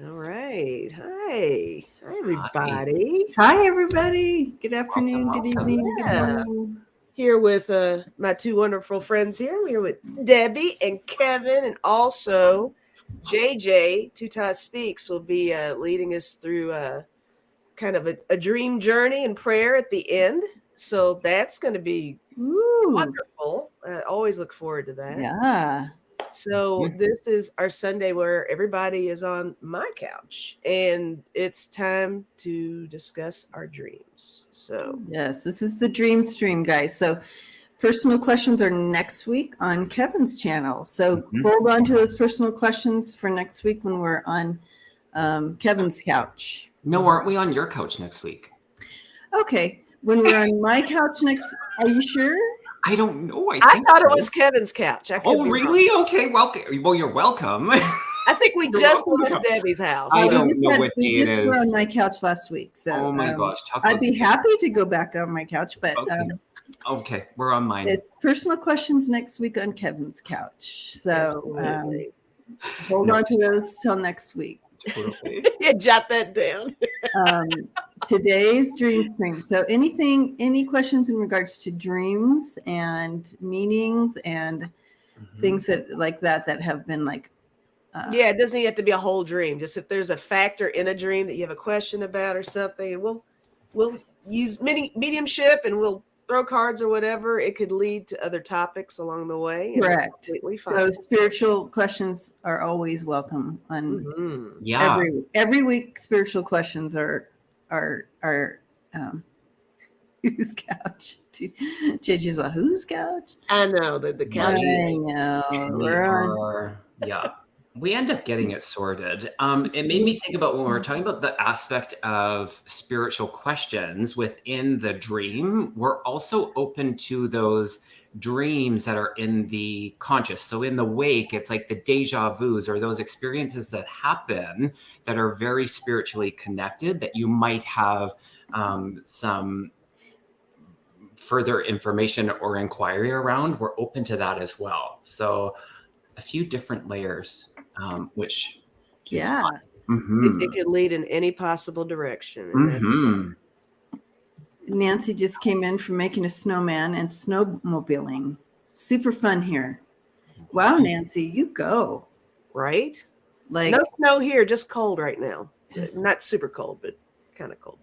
All right. Hi. Hi, Hi. everybody. Hi, everybody. Good Welcome, afternoon, good welcome. evening, good Yeah. morning. Here with my two wonderful friends here. We're with Debbie and Kevin, and also JJ, Two Ties Speaks, will be leading us through kind of a dream journey and prayer at the end. So that's going to be Ooh, wonderful. I always look forward to that. yeah. So this is our Sunday where everybody is on my couch and it's time to discuss our dreams. So Yes, this is the dream stream, guys. So, personal questions are next week on Kevin's channel. So, Mhm. hold on to those personal questions for next week when we're on Kevin's couch. No, aren't we on your couch next week? Okay, when we're on my couch next, are you sure? I don't know. I I think thought it so. was Kevin's couch. I could Oh, be wrong. really? Okay. Welcome. Well, you're welcome. I think we You're just welcome to left come. Debbie's house. I So don't know what we day it just were on is. my couch last week, so Oh my gosh. Talk I'd about be happy to go back on my couch, but Okay. Okay. We're on mine. it's personal questions next week on Kevin's couch. So absolutely. hold No, on to those till next week. totally. Yeah, jot that down. Today's dream stream. So any questions in regards to dreams and meanings and Mhm. things that like that have been like Yeah, it doesn't even have to be a whole dream. Just if there's a factor in a dream that you have a question about or something, and we'll use mediumship and we'll throw cards or whatever. It could lead to other topics along the way, and that's correct. completely So fine. spiritual questions are always welcome on Mhm. Yeah. every week. Spiritual questions are whose couch? JJ's like, whose couch? I know that the couch. I Right. know. We We're on. are, yeah. We end up getting it sorted. It made me think about when we were talking about the aspect of spiritual questions within the dream, we're also open to those dreams that are in the conscious. So in the wake, it's like the deja vus or those experiences that happen that are very spiritually connected that you might have some further information or inquiry around. We're open to that as well. So a few different layers, which is Yeah. fun. Mm-hmm. It could lead in any possible direction, and that's Mm-hmm. Nancy just came in from making a snowman and snowmobiling. Super fun here. Wow, Nancy, you go. right. Like, No snow here, just cold right now. Not super cold, but kind of cold.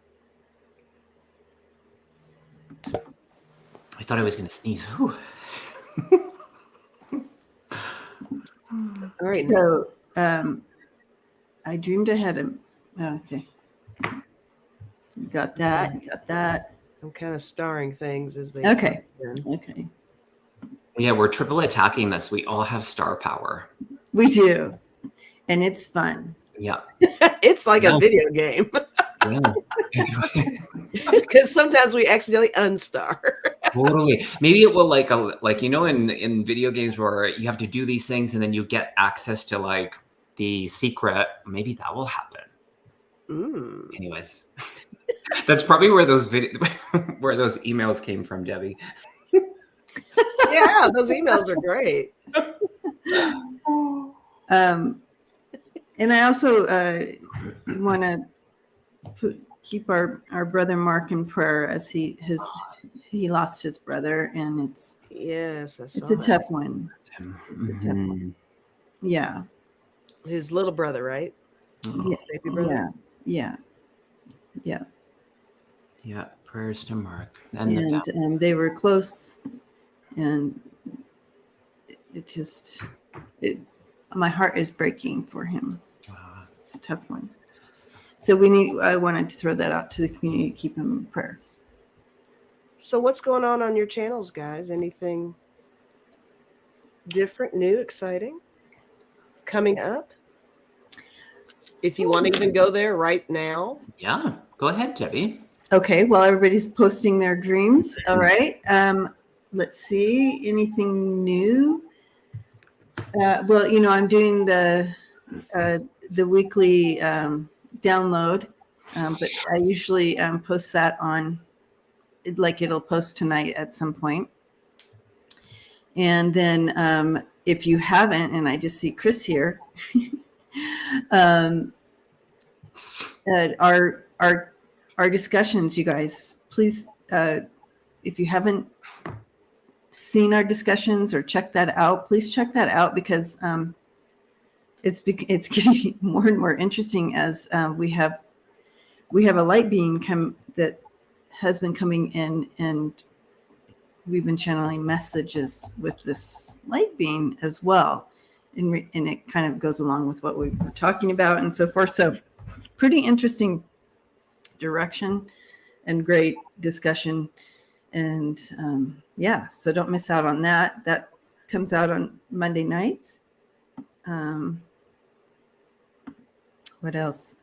I thought I was going to sneeze. Whew. All right. so I dreamed ahead of. Okay. You got that. You got that. I'm kind of starring things as they. Okay. happen. Okay. Yeah, we're triple attacking this. We all have star power. We do. And it's fun. Yeah. It's like a video game Yeah. because sometimes we accidentally unstar. Totally. Maybe it will like in video games where you have to do these things and then you get access to like the secret. Maybe that will happen. Mm. Anyways, that's probably where those where those emails came from, Debbie. Yeah, those emails are great. And I also want to keep our brother Mark in prayer as he lost his brother, and it's Yes, I saw a that. tough one. It's a tough one. Yeah. His little brother, right? Yeah. Baby brother. Yeah. Yeah. Prayers to Mark and the family. And they were close, and my heart is breaking for him. It's a tough one. So I wanted to throw that out to the community, keep him in prayer. So what's going on your channels, guys? Anything different, new, exciting coming up? If you want to even go there right now. Yeah. Go ahead, Debbie. Okay, well, everybody's posting their dreams. All right. Let's see. Anything new? Well, I'm doing the weekly download, but I usually post that on, like it'll post tonight at some point. And then if you haven't, and I just see Chris here, Our discussions, you guys, please, if you haven't seen our discussions or checked that out, please check that out, because it's getting more and more interesting as we have a light being that has been coming in, and we've been channeling messages with this light being as well, and it kind of goes along with what we were talking about and so forth. So pretty interesting direction and great discussion. And so don't miss out on that. That comes out on Monday nights. What else?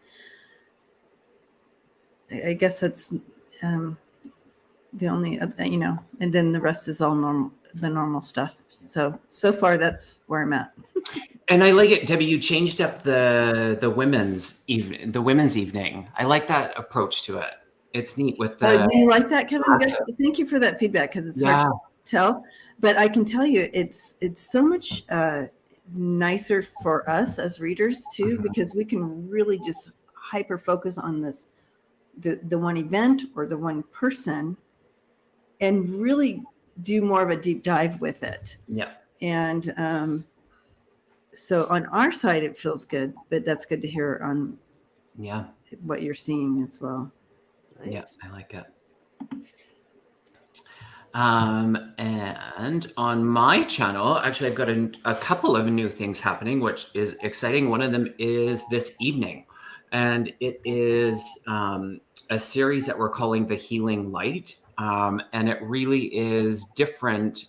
I guess that's the only, and then the rest is all the normal stuff. So far, that's where I'm at. And I like it, Debbie. You changed up the women's evening. I like that approach to it. It's neat with the. Do you like that, Kevin? Thank you for that feedback, because it's hard to tell, but I can tell you it's so much nicer for us as readers too, because we can really just hyper focus on the one event or the one person, and really do more of a deep dive with it. Yeah. And so on our side, it feels good, but that's good to hear on what you're seeing as well. Nice. Yes, I like it. And on my channel, actually, I've got a couple of new things happening, which is exciting. One of them is this evening, and it is a series that we're calling The Healing Light. And it really is different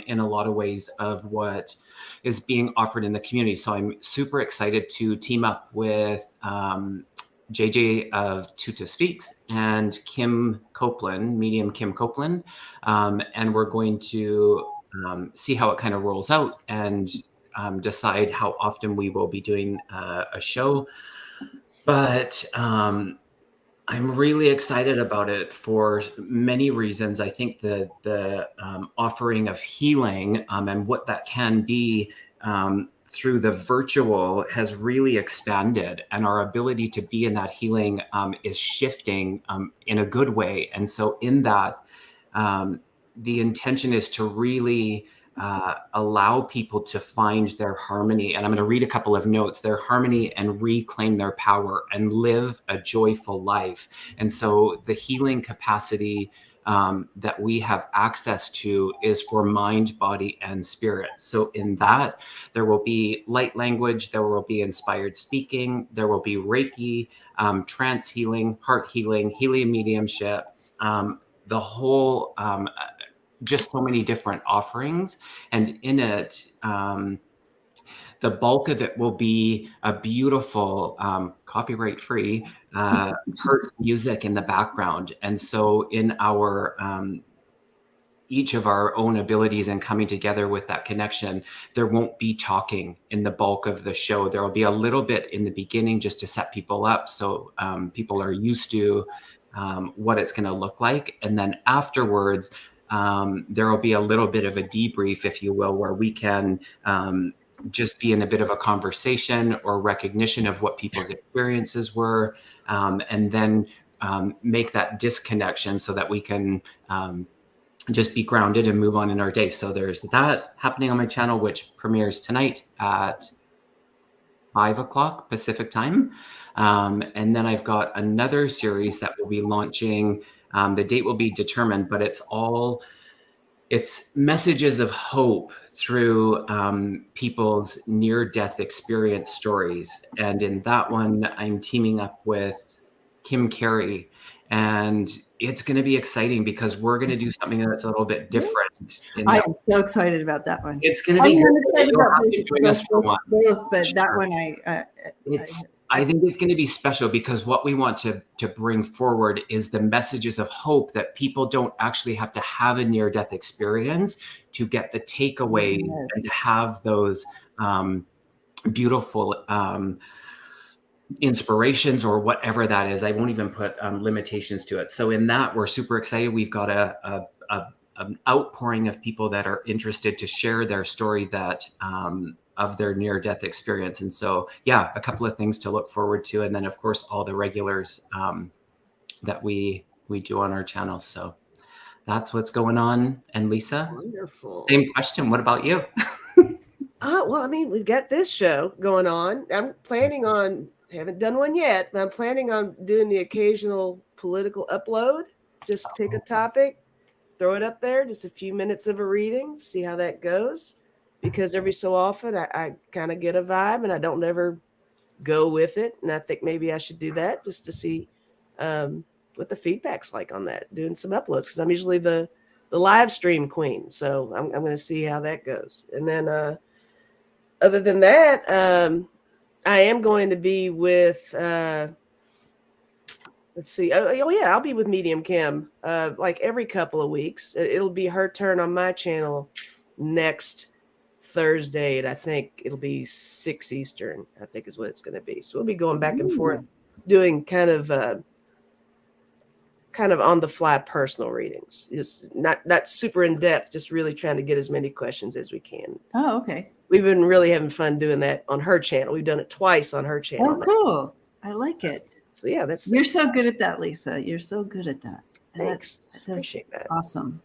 in a lot of ways of what is being offered in the community. So I'm super excited to team up with JJ of Tuta Speaks and Kim Copeland, medium Kim Copeland. And we're going to see how it kind of rolls out and decide how often we will be doing a show. But I'm really excited about it for many reasons. I think the offering of healing and what that can be through the virtual has really expanded, and our ability to be in that healing is shifting in a good way. And so in that, the intention is to really allow people to find their harmony. And I'm going to read a couple of notes, their harmony, and reclaim their power and live a joyful life. And so the healing capacity that we have access to is for mind, body, and spirit. So in that, there will be light language, there will be inspired speaking, there will be Reiki, trance healing, heart healing, helium mediumship, the whole just so many different offerings. And in it, the bulk of it will be a beautiful copyright free Hertz music in the background. And so in our each of our own abilities and coming together with that connection, there won't be talking in the bulk of the show. There will be a little bit in the beginning just to set people up, so people are used to what it's going to look like. And then afterwards, there will be a little bit of a debrief, if you will, where we can just be in a bit of a conversation or recognition of what people's experiences were, and then make that disconnection so that we can just be grounded and move on in our day. So there's that happening on my channel, which premieres tonight at 5 o'clock Pacific time. And then I've got another series that will be launching. The date will be determined, but it's messages of hope through people's near-death experience stories. And in that one, I'm teaming up with Kim Carey, and it's going to be exciting because we're going to do something that's a little bit different. I am so excited about that one. It's going to be good. You don't have to join us for one. But that one, I think it's going to be special because what we want to bring forward is the messages of hope that people don't actually have to have a near-death experience to get the takeaways and to have those beautiful inspirations or whatever that is. I won't even put limitations to it. So in that, we're super excited. We've got an outpouring of people that are interested to share their story that their near-death experience. And so, yeah, a couple of things to look forward to. And then, of course, all the regulars that we do on our channel. So that's what's going on. And Lisa, Wonderful. same question. What about you? Well, I mean, we've got this show going on. I'm planning on, haven't done one yet, but I'm planning on doing the occasional political upload. Just pick a topic, throw it up there, just a few minutes of a reading, see how that goes. Because every so often I kind of get a vibe and I don't ever go with it. And I think maybe I should do that just to see what the feedback's like on that, doing some uploads. Because I'm usually the live stream queen. So I'm going to see how that goes. And then other than that, I am going to be with, let's see. Oh, yeah, I'll be with Medium Kim like every couple of weeks. It'll be her turn on my channel next Thursday, and I think it'll be 6 Eastern, I think is what it's going to be. So we'll be going back and forth doing kind of on the fly personal readings. Just not super in depth, just really trying to get as many questions as we can. Oh, okay. We've been really having fun doing that on her channel. We've done it twice on her channel. Oh, cool. I like it. So yeah, You're so good at that, Lisa. You're so good at that. Thanks. That's Appreciate that. awesome.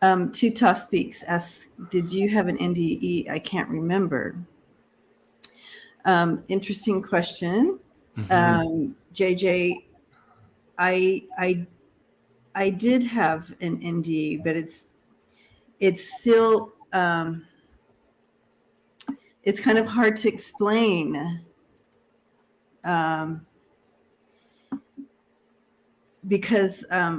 Tuta Speaks asks, did you have an NDE? I can't remember. Interesting question. JJ, I did have an NDE, but it's still it's kind of hard to explain because I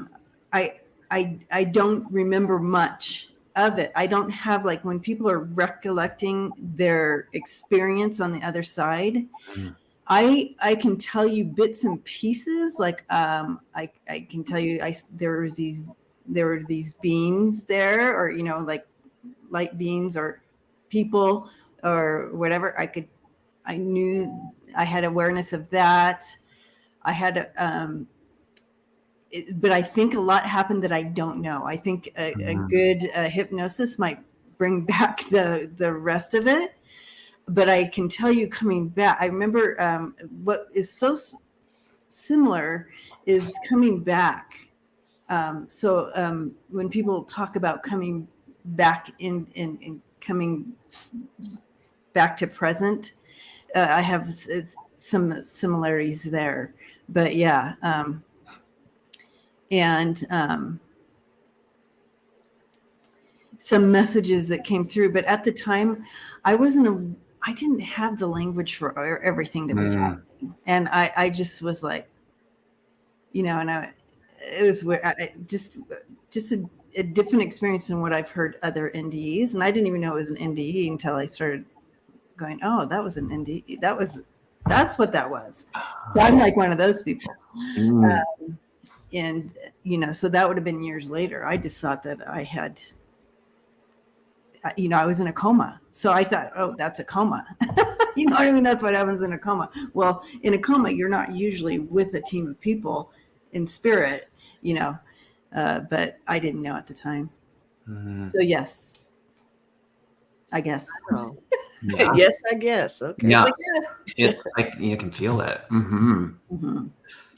don't remember much of it. I don't have, like, when people are recollecting their experience on the other side, I can tell you bits and pieces. Like I can tell you there were these beings there, or like light beings or people or whatever. I knew I had awareness of that. I had but I think a lot happened that I don't know. I think a good hypnosis might bring back the rest of it. But I can tell you, coming back, I remember what is so similar is coming back. So when people talk about coming back in coming back to present, I have some similarities there. But yeah, and some messages that came through. But at the time, I didn't have the language for everything that was happening. And I just was like, and it was just a different experience than what I've heard other NDEs. And I didn't even know it was an NDE until I started going, oh, that was an NDE. That's what that was. So I'm like one of those people. And, so that would have been years later. I just thought that I had, I was in a coma. So I thought, oh, that's a coma. You know what I mean? That's what happens in a coma. Well, in a coma, you're not usually with a team of people in spirit, but I didn't know at the time. So yes, I guess. Oh. Yeah. Yes, I guess. Okay. Yeah. It's like you can feel it.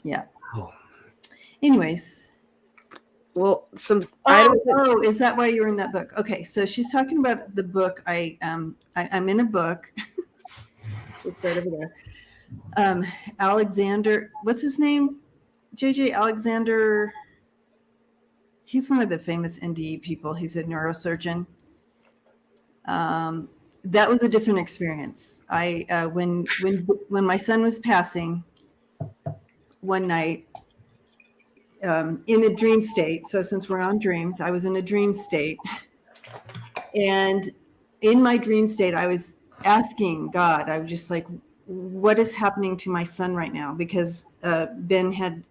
Yeah. Oh. Anyways. Well, some items. Oh, is that why you're in that book? Okay, so she's talking about the book. I'm in a book. It's right over there. Alexander, what's his name? JJ Alexander. He's one of the famous NDE people. He's a neurosurgeon. That was a different experience. When my son was passing one night, in a dream state. So since we're on dreams, I was in a dream state. And in my dream state, I was asking God, I was just like, what is happening to my son right now? Because Ben had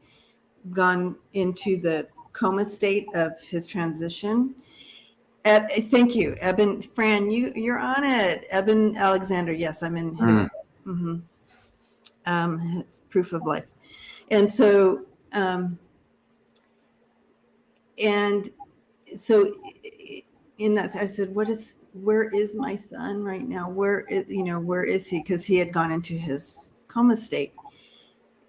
gone into the coma state of his transition. Thank you, Eben. Fran, you're on it. Eben Alexander. Yes, I'm in his book. It's Proof of Life. And so, in that, I said, what is where is my son right now? Where is he? Because he had gone into his coma state.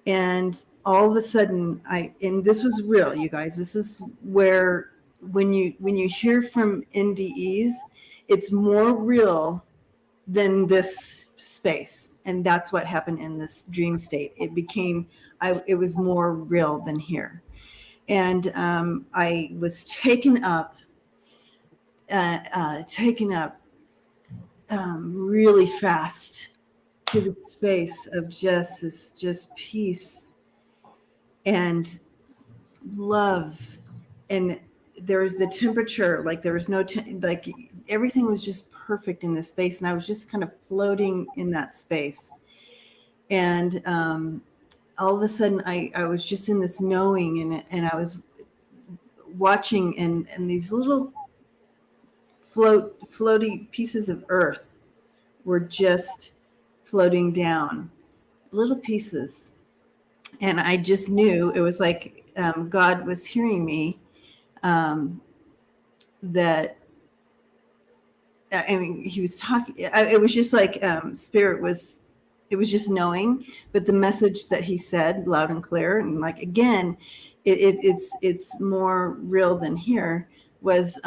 And all of a sudden, and this was real, you guys. This is where when you hear from NDEs, it's more real than this space. And that's what happened in this dream state. It was more real than here. And I was taken up really fast to the space of just peace and love. And there was the temperature, like there was no like everything was just perfect in this space, and I was just kind of floating in that space. And all of a sudden I was just in this knowing, and I was watching, and these little floaty pieces of earth were just floating down, little pieces. And I just knew it was like God was hearing me, that I mean, he was talking. It was just like Spirit was. It was just knowing, but the message that he said loud and clear, and like again, it's more real than here. Was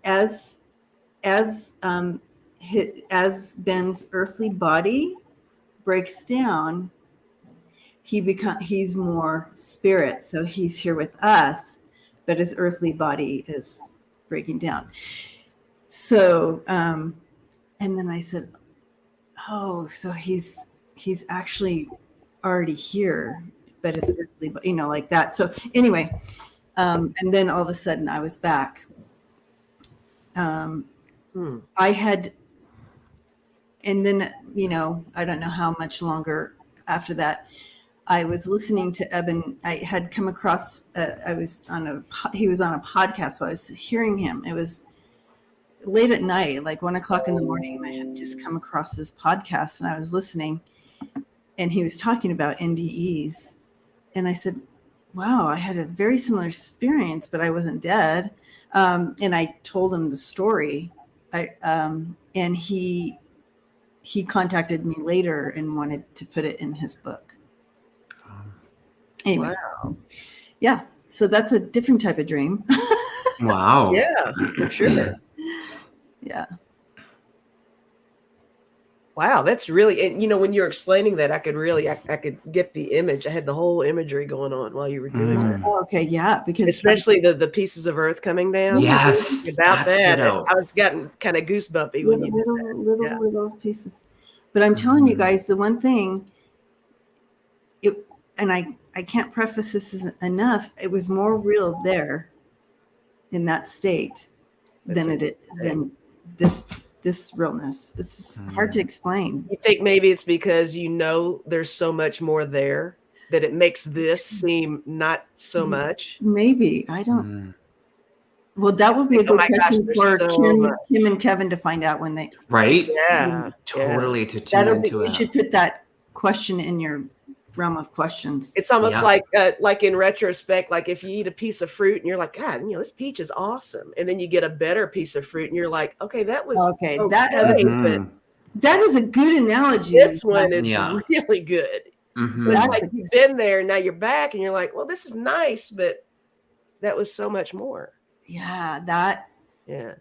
as Ben's earthly body breaks down, he's more spirit, so he's here with us, but his earthly body is breaking down. So and then I said, oh, so he's actually already here, but it's earthly, like that. So anyway, and then all of a sudden I was back. I had, and then I don't know how much longer after that, I was listening to Eben. I had come across, he was on a podcast, so I was hearing him. It was late at night, like 1:00 in the morning, and I had just come across this podcast, and I was listening, and he was talking about NDEs, and I said, wow, I had a very similar experience, but I wasn't dead. And I told him the story. And he contacted me later and wanted to put it in his book. Anyway, wow. Yeah. So that's a different type of dream. Wow. Yeah, for sure. Yeah. Wow, that's really, and when you're explaining that, I could get the image. I had the whole imagery going on while you were doing that. Oh, okay. Yeah. Because Especially the pieces of earth coming down. Yes. About that, out. I was getting kind of goosebumpy when you did that. little pieces. But I'm telling you guys, the one thing, and I can't preface this enough, it was more real there in that state than this realness. It's just hard to explain. You think maybe it's because there's so much more there that it makes this seem not so much? Maybe. I don't. Well, that would be a good question for Kim and Kevin to find out when they. Right? Yeah. Totally to tune into it. You should put that question in your realm of questions. It's almost like in retrospect, like if you eat a piece of fruit and you're like, God, this peach is awesome, and then you get a better piece of fruit and you're like, okay, that was okay. But That is a good analogy. This one is really good. Mm-hmm. So it's like you've been there, now you're back, and you're like, well, this is nice, but that was so much more. Yeah,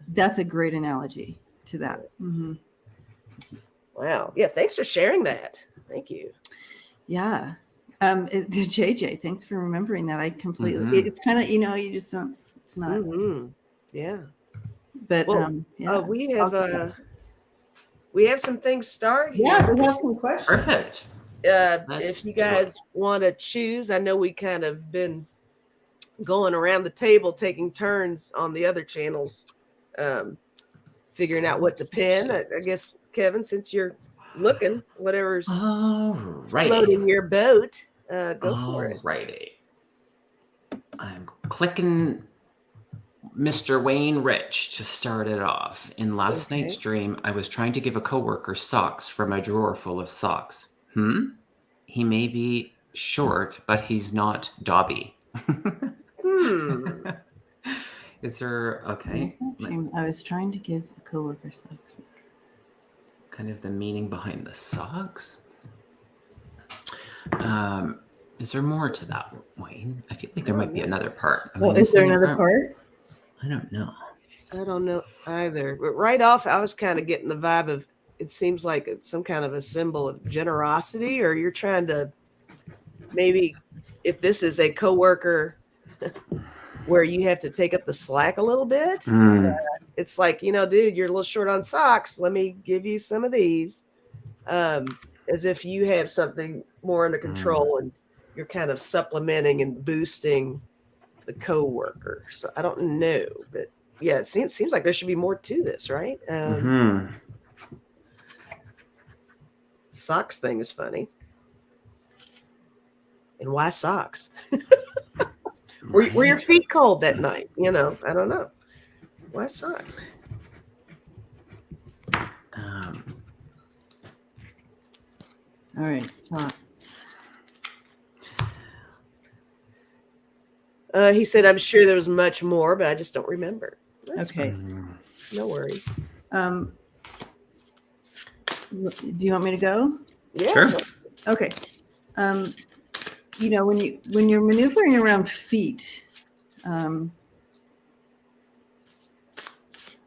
that's a great analogy to that. Mm-hmm. Wow. Yeah, thanks for sharing that. Thank you. Yeah. JJ, thanks for remembering that. I completely, it's kind of, you just don't, it's not. Yeah. But, we have some things started. Yeah, we have some questions. Perfect. If you guys want to choose, I know we kind of been going around the table, taking turns on the other channels, figuring out what to pin. I guess, Kevin, since you're looking, whatever's floating your boat, go for it. Alrighty. I'm clicking Mr. Wayne Rich to start it off. In last night's dream, I was trying to give a coworker socks from a drawer full of socks. He may be short, but he's not Dobby. Is there okay? I was trying to give a coworker socks. Kind of the meaning behind the socks. Is there more to that, Wayne? I feel like there might be another part. Well, is there another part? I don't know. I don't know either. But right off, I was kind of getting the vibe of it seems like it's some kind of a symbol of generosity, or you're trying to maybe if this is a coworker where you have to take up the slack a little bit. It's like, dude, you're a little short on socks. Let me give you some of these. As if you have something more under control and you're kind of supplementing and boosting the coworker. So I don't know, but yeah, it seems like there should be more to this, right? Socks thing is funny. And why socks? Were your feet cold that night? I don't know. Why socks? All right, socks. He said, I'm sure there was much more, but I just don't remember. That's Okay. fine. No worries. Do you want me to go? Yeah. Sure. Okay. When you're maneuvering around feet, and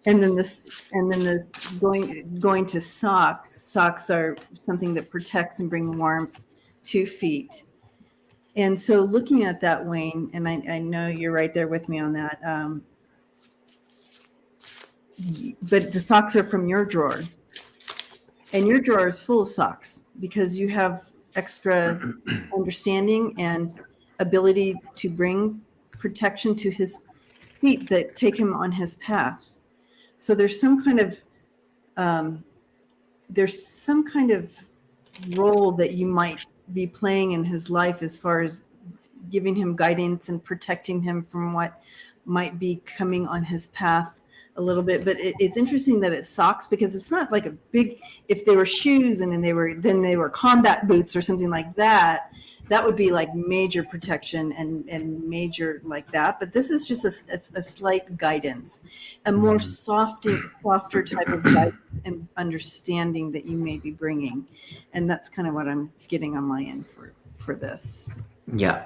then this going to socks. Socks are something that protects and bring warmth to feet. And so looking at that, Wayne, and I know you're right there with me on that. But the socks are from your drawer. And your drawer is full of socks because you have extra understanding and ability to bring protection to his feet that take him on his path. So there's some kind of role that you might be playing in his life as far as giving him guidance and protecting him from what might be coming on his path a little bit. But it's interesting that it's socks because it's not like a big, if they were shoes and then they were combat boots or something like that, that would be like major protection and major like that. But this is just a slight guidance, a more softer type of guidance and understanding that you may be bringing. And that's kind of what I'm getting on my end for this. Yeah.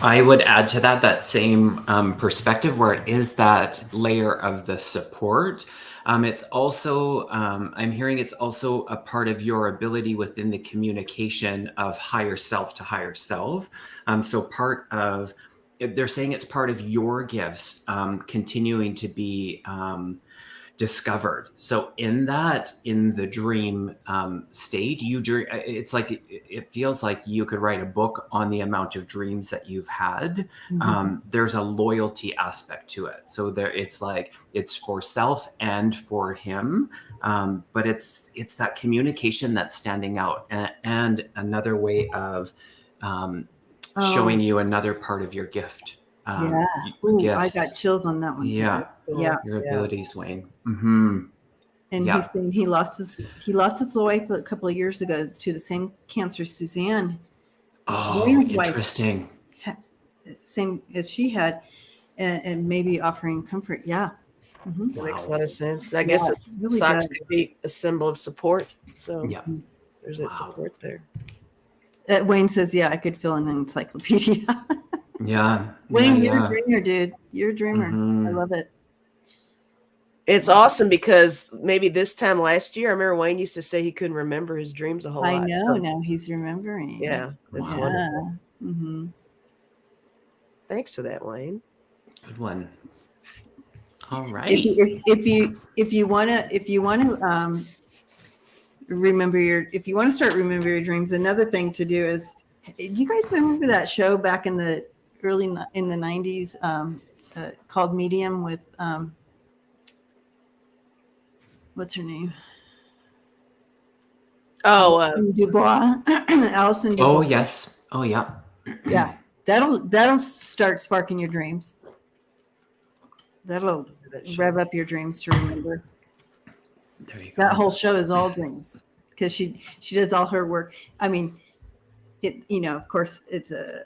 I would add to that same perspective where it is that layer of the support. It's also, I'm hearing it's also a part of your ability within the communication of higher self to higher self. So part of, they're saying it's part of your gifts continuing to be discovered. So in the dream state, it's like it feels like you could write a book on the amount of dreams that you've had. There's a loyalty aspect to it. So it's like it's for self and for him, but it's that communication that's standing out, and another way of showing you another part of your gift. I got chills on that one. Yeah. Cool. Yeah. Your abilities, Wayne. And he's saying he lost his wife a couple of years ago to the same cancer Suzanne. Oh, Wayne's interesting. Wife, same as she had, and maybe offering comfort. Yeah. That makes a lot of sense. I guess really socks does. could be a symbol of support. So Yeah. there's that support there. Wayne says, "Yeah, I could fill an encyclopedia." Yeah. Wayne, you're a dreamer, dude. You're a dreamer. I love it. It's awesome because maybe this time last year, I remember Wayne used to say he couldn't remember his dreams a whole lot. I know. Now he's remembering. Yeah, that's wonderful. Mm-hmm. Thanks for that, Wayne. Good one. All right. If you want to remember if you want to start remember your dreams, another thing to do is, do you guys remember that show back in the early 90s called Medium with what's her name? Oh, Dubois. Alison Dubois. Oh yes. Oh yeah. Yeah. That'll start sparking your dreams. That'll rev up your dreams to remember. There you go. That whole show is all dreams because she does all her work. I mean, of course, it's a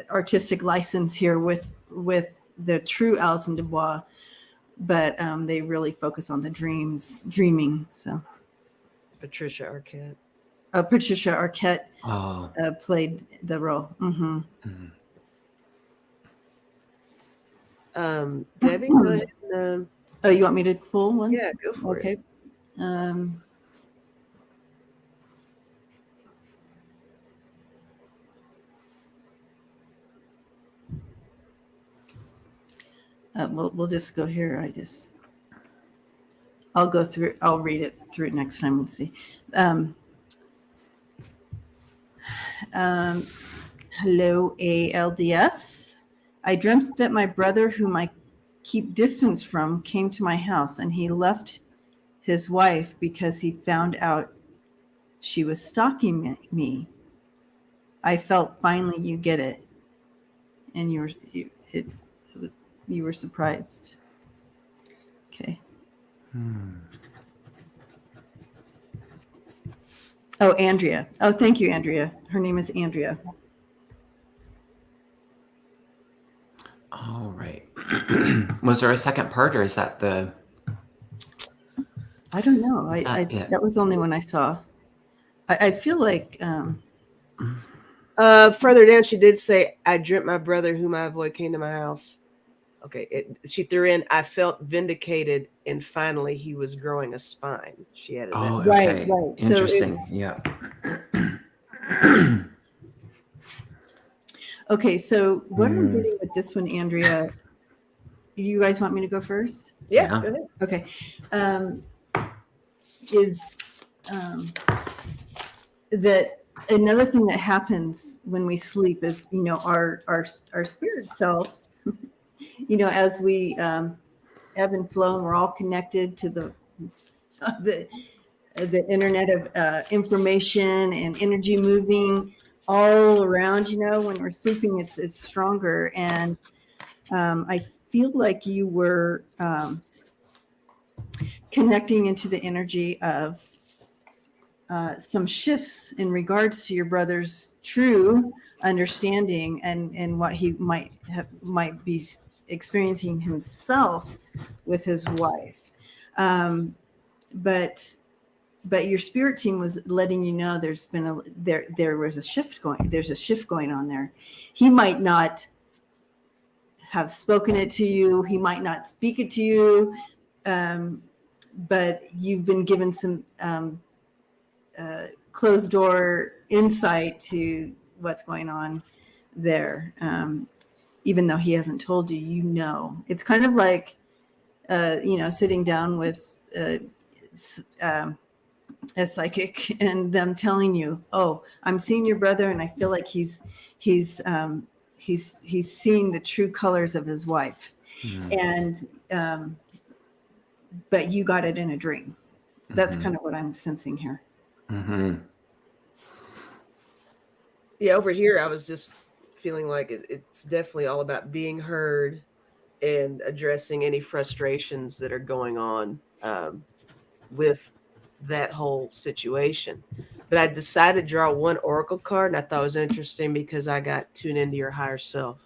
artistic license here with the true Alison Dubois, but they really focus on the dreaming. So Patricia Arquette. Patricia Arquette Oh. played the role. Mm-hmm. Debbie, go ahead. And, Oh, you want me to pull one? yeah, go for it. Okay. We'll just go here. I'll go through. I'll read it through next time. We'll see. Hello, ALDS. I dreamt that my brother, whom I keep distance from, came to my house, and he left his wife because he found out she was stalking me. I felt finally you get it, and you were surprised. Okay. Oh, Andrea. Oh, thank you, Andrea. Her name is Andrea. All right. Was there a second part, or is that the? I don't know. That was the only one I saw. I feel like. Further down, she did say, "I dreamt my brother, whom I avoid, came to my house." Okay, she threw in, "I felt vindicated, and finally he was growing a spine." She added that. Okay. Right. Interesting. Yeah. Okay, so what I'm getting with this one, Andrea, you guys want me to go first? Yeah. Go ahead. Okay. Is that another thing that happens when we sleep is, our spirit self, as we ebb and flow, and we're all connected to the internet of information and energy moving all around. When we're sleeping, it's stronger. And I feel like you were connecting into the energy of some shifts in regards to your brother's true understanding and what he might be experiencing himself with his wife. But your spirit team was letting you know there's a shift going on there. He might not have spoken it to you. He might not speak it to you. But you've been given some closed door insight to what's going on there. Even though he hasn't told you, it's kind of like, sitting down with a psychic and them telling you, "Oh, I'm seeing your brother, and I feel like he's seeing the true colors of his wife." And but you got it in a dream. That's kind of what I'm sensing here. Yeah, over here, I was just feeling like it's definitely all about being heard and addressing any frustrations that are going on with that whole situation. But I decided to draw one oracle card, and I thought it was interesting because I got tuned into your higher self.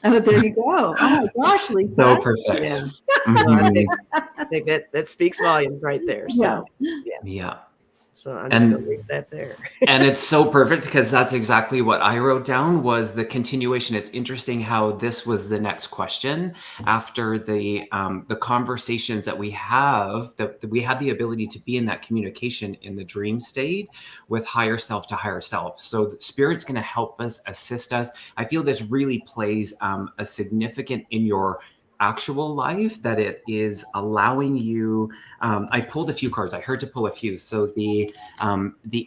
Oh, there you go. Oh my gosh, Lisa. So perfect. Yeah. So I think that speaks volumes right there. So Yeah. So I'm just going to leave that there. And it's so perfect because that's exactly what I wrote down was the continuation. It's interesting how this was the next question after the conversations that we have, that we have the ability to be in that communication in the dream state with higher self to higher self. So the spirit's going to help us, assist us. I feel this really plays a significant in your actual life, that it is allowing you. I pulled a few cards. I heard to pull a few. So the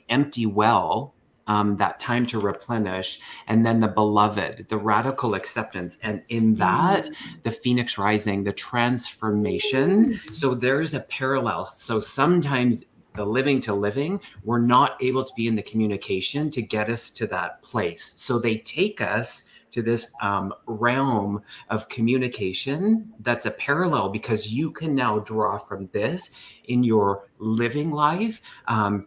empty well, that time to replenish, and then the beloved, the radical acceptance, and in that the phoenix rising, the transformation. So there's a parallel. So sometimes the living to living, we're not able to be in the communication to get us to that place. So they take us to this realm of communication that's a parallel, because you can now draw from this in your living life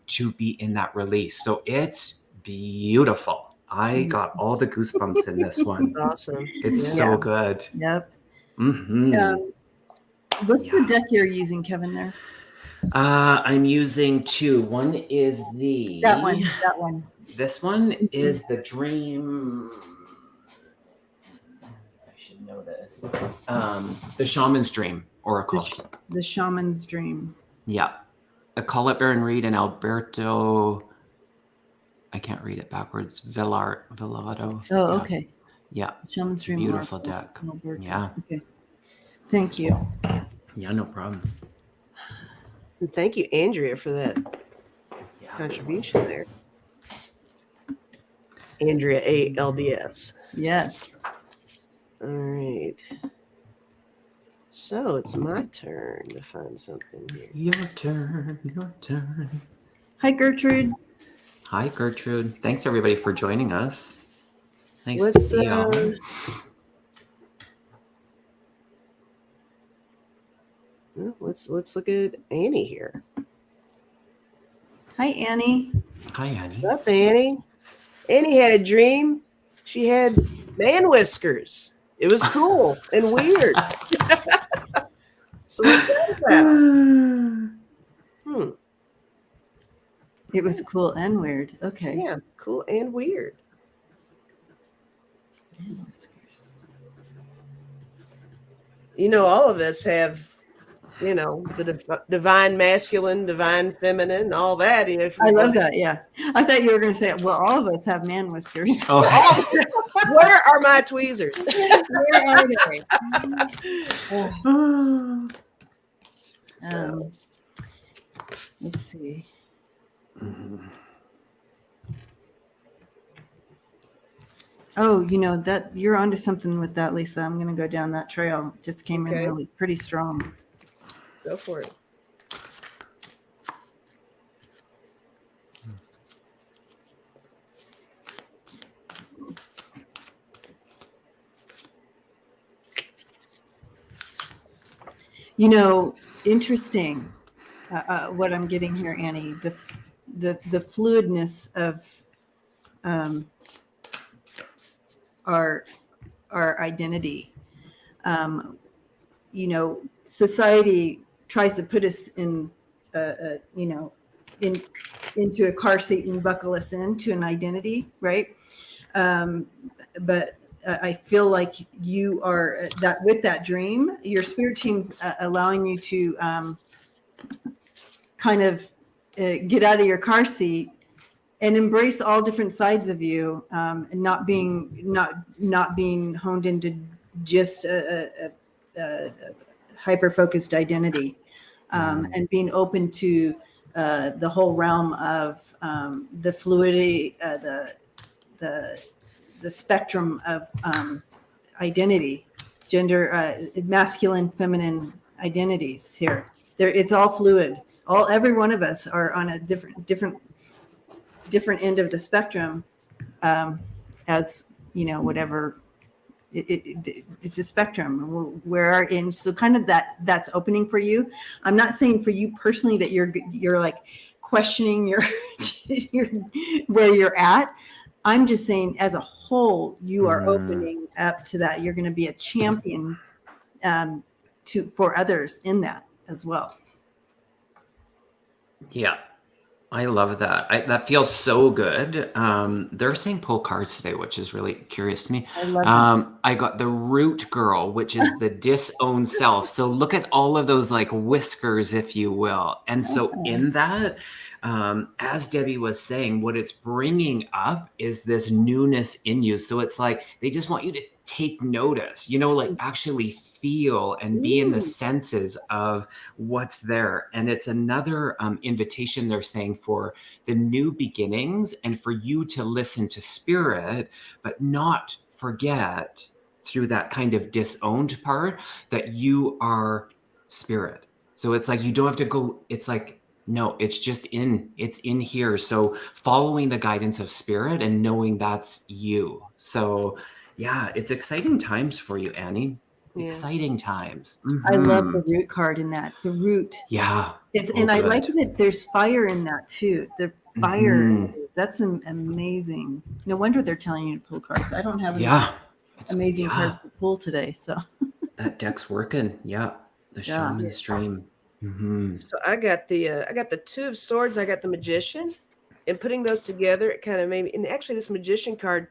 to be in that release. So it's beautiful. I got all the goosebumps in this one. It's awesome. It's Yeah. so good. Yep. Mm-hmm. What's the Yeah. deck you're using, Kevin, there? I'm using two. One is That one. This one is the Dream. I should know this. The Shaman's Dream Oracle. The Shaman's Dream. Yeah. Colette Baron Reed and Alberto. I can't read it backwards. Villado. Oh, Yeah. okay. Yeah. Shaman's Dream. Beautiful Oracle, deck. Alberto. Yeah. Okay. Thank you. Yeah, no problem. And thank you, Andrea, for that Yeah. contribution there. Andrea ALDS. Yes. All right. So it's my turn to find something here. Your turn. Your turn. Hi, Gertrude. Hi, Gertrude. Thanks, everybody, for joining us. Nice to Let's, see y'all. Well, let's look at Annie here. Hi, Annie. Hi, Annie. What's up, Annie? Annie had a dream. She had man whiskers. It was cool and weird. So what's that about? It was cool and weird. Okay. Yeah, cool and weird. You know, all of us have, you know, the divine masculine, divine feminine, all that. I love that. Yeah. I thought you were going to say, well, all of us have man whiskers. Oh, Where are my tweezers? Where are they? So, Let's see. Oh, you know that you're onto something with that, Lisa. I'm going to go down that trail. Just came in Okay. really pretty strong. go for it. You know, interesting. What I'm getting here, Annie. The fluidness of our identity. You know, society tries to put us in, you know, into a car seat and buckle us into an identity, right? But I feel like you are that with that dream, your spirit team's allowing you to kind of get out of your car seat and embrace all different sides of you, and not being honed into just a hyper focused identity, and being open to the whole realm of the fluidity, the spectrum of identity, gender, masculine, feminine identities here. It's all fluid. Every one of us are on a different end of the spectrum, as you know, whatever. It's a spectrum. We're in, so kind of that's opening for you. I'm not saying for you personally that you're like questioning your where you're at. I'm just saying as a whole, you are opening up to that. You're going to be a champion for others in that as well. Yeah, I love that. That feels so good. They're saying pull cards today, which is really curious to me. I love that. I got the root girl, which is the disowned self. So look at all of those like whiskers, if you will. And so in that, as Debbie was saying, what it's bringing up is this newness in you. So it's like they just want you to take notice, you know, like actually feel and be in the senses of what's there. And it's another invitation they're saying for the new beginnings and for you to listen to spirit, but not forget through that kind of disowned part that you are spirit. So it's like you don't have to go, it's like, no, it's in here. So following the guidance of spirit and knowing that's you. So yeah, it's exciting times for you, Annie. Yeah. Exciting times. I love the root card in that. The root. Yeah. And I like that there's fire in that too. The fire That's amazing. No wonder they're telling you to pull cards. I don't have any amazing yeah. cards to pull today. So That deck's working. Yeah. The Yeah. Shaman's Dream. Mm-hmm. So I got the Two of Swords. I got the Magician, and putting those together, it kind of made me. And actually, this Magician card,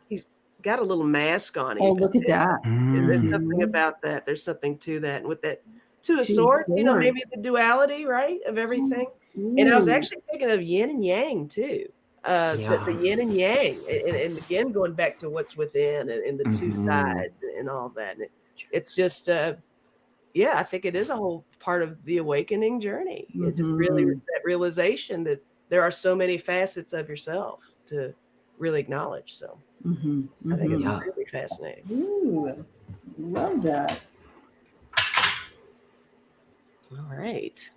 he's got a little mask on. oh, Even. look at that. And there's something Mhm. about that. There's something to that. And with that Two of Two of Swords, maybe Swords. the duality, right, of everything. And I was Ooh. actually thinking of yin and yang too. The yin and yang, and again going back to what's within and the two sides and all that. And it's just, I think it is a whole part of the awakening journey. It just really that realization that there are so many facets of yourself to really acknowledge. So I think it's really fascinating. Ooh, love that. All right.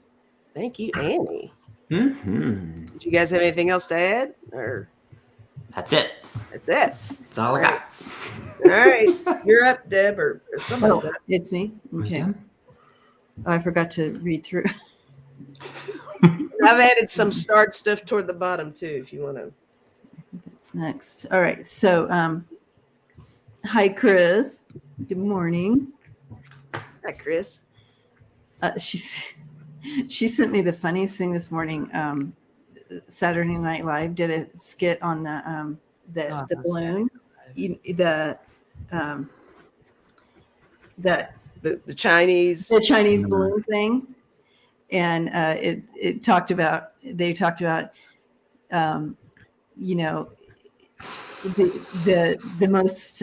Thank you, Annie. Mm-hmm. Did you guys have anything else to add? Or That's it. that's it. That's all I got. All right. You're up, Deb, or somebody's up. It's me. Okay. I forgot to read through. I've added some start stuff toward the bottom too, if you want to. That's next. All right. So, hi, Chris. Good morning. Hi, Chris. She sent me the funniest thing this morning. Saturday Night Live did a skit on the balloon, The Chinese balloon thing, and they talked about the most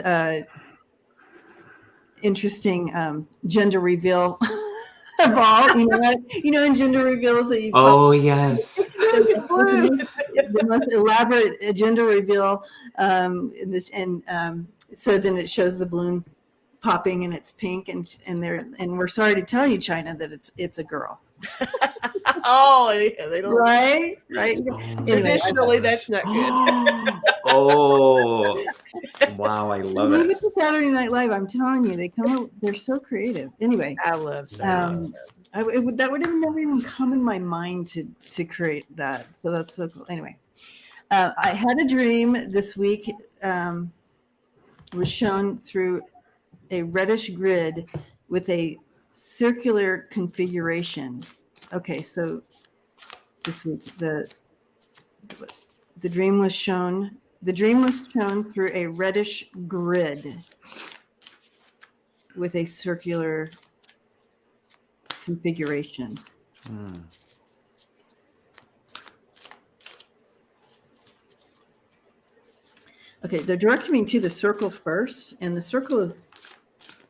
interesting gender reveal of all. In gender reveals that you. Oh yes. The most elaborate gender reveal, so then it shows the balloon popping and it's pink and we're sorry to tell you, China, that it's a girl. Oh, yeah, they don't. Right. Traditionally, that's not good. Oh, wow! I love Leave it. it to Saturday Night Live. I'm telling you, they're so creative. Anyway, I love Saturday. that would have never even come in my mind to create that. So that's so cool. Anyway, I had a dream this week. Was shown through a reddish grid with a circular configuration. Okay, so this week the dream was shown. The dream was shown through a reddish grid with a circular configuration. Okay, they're directing me to the circle first, and the circle is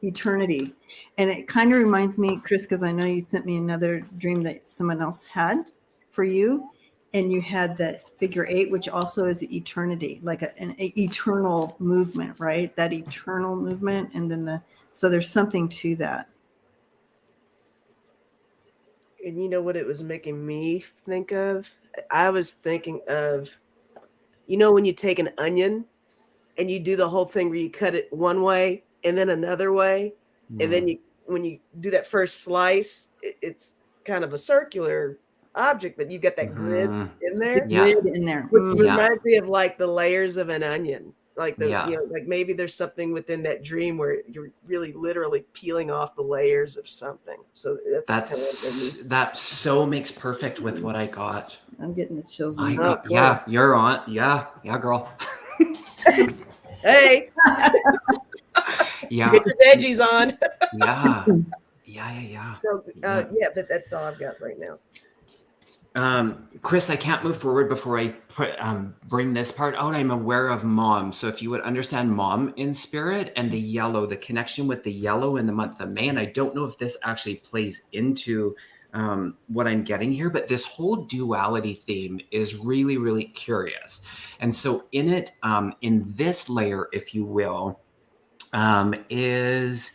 eternity. And it kind of reminds me, Chris, because I know you sent me another dream that someone else had for you, and you had that figure 8, which also is eternity, like an eternal movement, right? That eternal movement, and then so there's something to that. And you know what it was making me think of? I was thinking of, when you take an onion and you do the whole thing where you cut it one way and then another way, and then when you do that first slice, it's kind of a circular object, but you get that grid in there. Grid in there, which reminds me of like the layers of an onion. Like like maybe there's something within that dream where you're really literally peeling off the layers of something. So that so makes perfect with what I got. I'm getting the chills. Yeah, you're on. Yeah, girl. Hey. Yeah. Get your veggies on. Yeah. So but that's all I've got right now. Chris, I can't move forward before I bring this part out. I'm aware of mom. So if you would understand mom in spirit and the connection with the yellow in the month of May, and I don't know if this actually plays into what I'm getting here, but this whole duality theme is really, really curious. And so in it, in this layer, if you will, is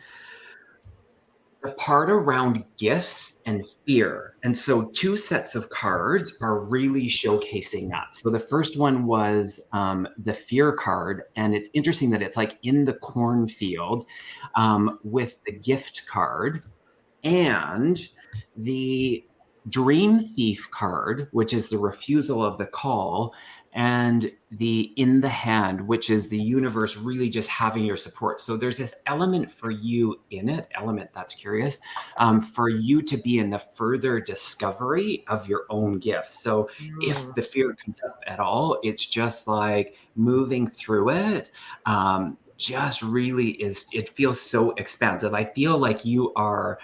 the part around gifts and fear. And so 2 sets of cards are really showcasing that. So the first one was the fear card. And it's interesting that it's like in the cornfield with the gift card. And the Dream Thief card, which is the refusal of the call, and the In the Hand, which is the universe really just having your support. So there's this element for you in it, element that's curious, for you to be in the further discovery of your own gifts. So if the fear comes up at all, it's just like moving through it. Just really is, it feels so expansive. I feel like you are,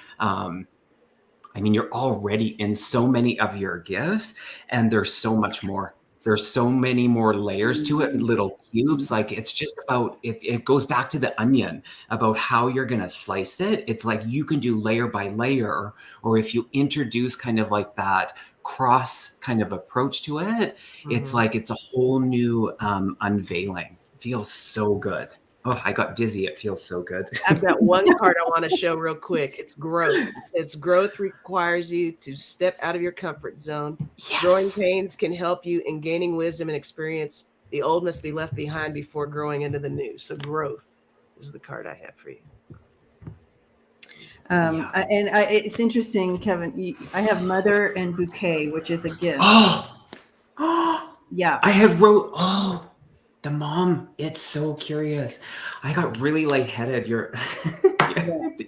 you're already in so many of your gifts, and there's so much more. There's so many more layers to it, little cubes. Like it's just about it. It goes back to the onion about how you're going to slice it. It's like you can do layer by layer, or if you introduce kind of like that cross kind of approach to it, it's like it's a whole new unveiling. Feels so good. Oh, I got dizzy. It feels so good. I've got one card I want to show real quick. It's growth. It's growth requires you to step out of your comfort zone. Yes. Growing pains can help you in gaining wisdom and experience. The old must be left behind before growing into the new. So growth is the card I have for you. It's interesting, Kevin. I have Mother and Bouquet, which is a gift. Yeah. I had wrote, the mom, it's so curious. I got really lightheaded. You're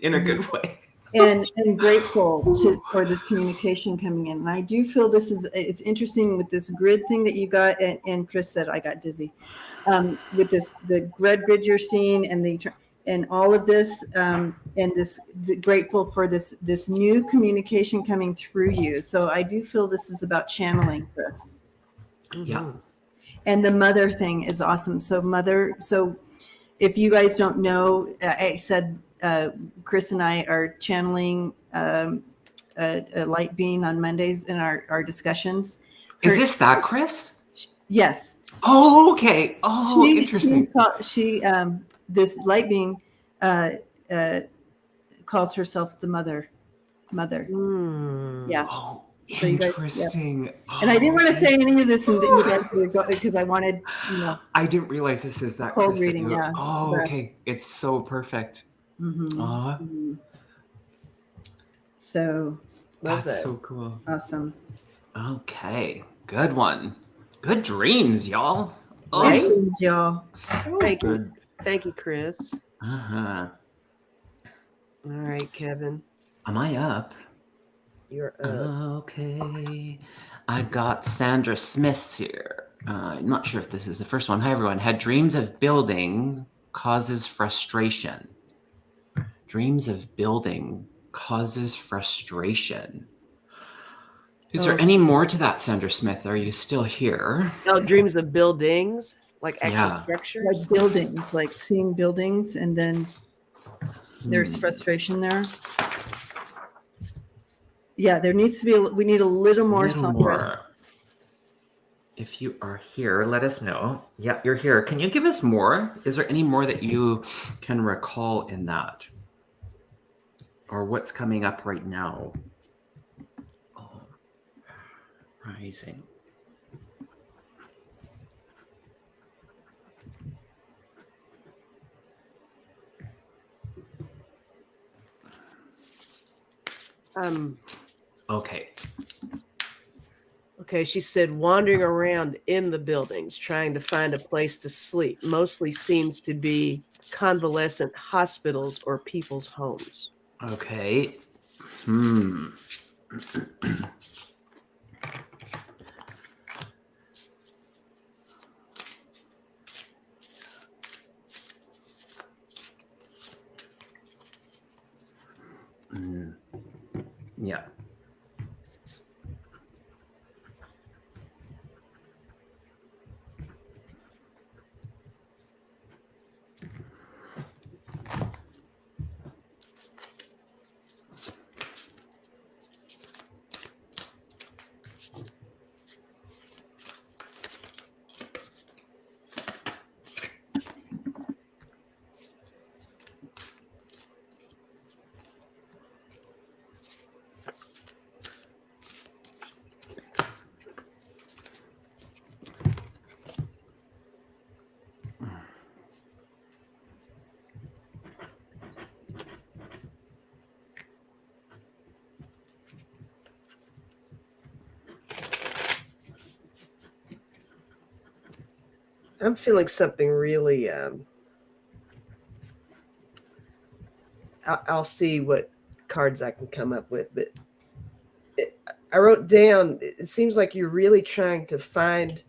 in a good way. and grateful for this communication coming in. And I do feel it's interesting with this grid thing that you got. And Chris said, I got dizzy with the red grid you're seeing and all of this, and grateful for this new communication coming through you. So I do feel this is about channeling, Chris. Yeah. And the mother thing is awesome. So if you guys don't know, I said Chris and I are channeling a light being on Mondays in our discussions. Is this that Chris? Yes. Oh, okay. Oh, interesting. She this light being calls herself the mother. Yeah. Oh, So interesting. Guys, and I didn't want to say any of this because I wanted, I didn't realize this is that cold Chris reading. Yeah. Oh, okay. It's so perfect. So that's so cool. Awesome. Okay. Good one. Good dreams, y'all. Right, y'all. So Thank good. you. Thank you, Chris. All right, Kevin. Am I up? You're up. Okay. I got Sandra Smith here. I'm not sure if this is the first one. Hi, everyone. Had dreams of building causes frustration. Dreams of building causes frustration. Is there any more to that, Sandra Smith? Are you still here? Oh, dreams of buildings? Like actual structures? Like buildings, like seeing buildings, and then there's frustration there. Yeah, there needs to be, we need a little more. If you are here, let us know. Yeah, you're here. Can you give us more? Is there any more that you can recall in that? Or what's coming up right now? Oh, rising. Okay. Okay, she said wandering around in the buildings, trying to find a place to sleep. Mostly seems to be convalescent hospitals or people's homes. Okay. Yeah. I'm feeling something really. I'll see what cards I can come up with, but I wrote down. It seems like you're really trying to find.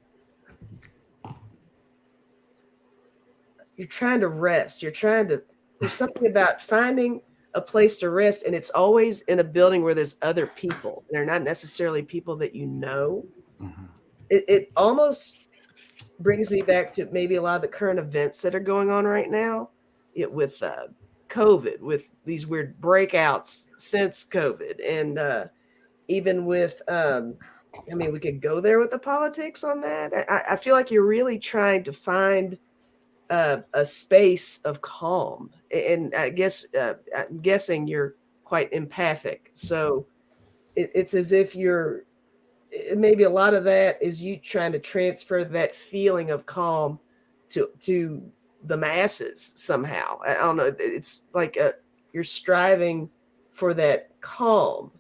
You're trying to rest. You're trying to. There's something about finding a place to rest, and it's always in a building where there's other people. They're not necessarily people that you know. Mhm. It almost brings me back to maybe a lot of the current events that are going on right now. With COVID, with these weird breakouts since COVID, and even with, I mean, we could go there with the politics on that. I feel like you're really trying to find a space of calm, and I guess I'm guessing you're quite empathic, so it's as if you're maybe a lot of that is you trying to transfer that feeling of calm to the masses somehow. I don't know. It's like you're striving for that calm,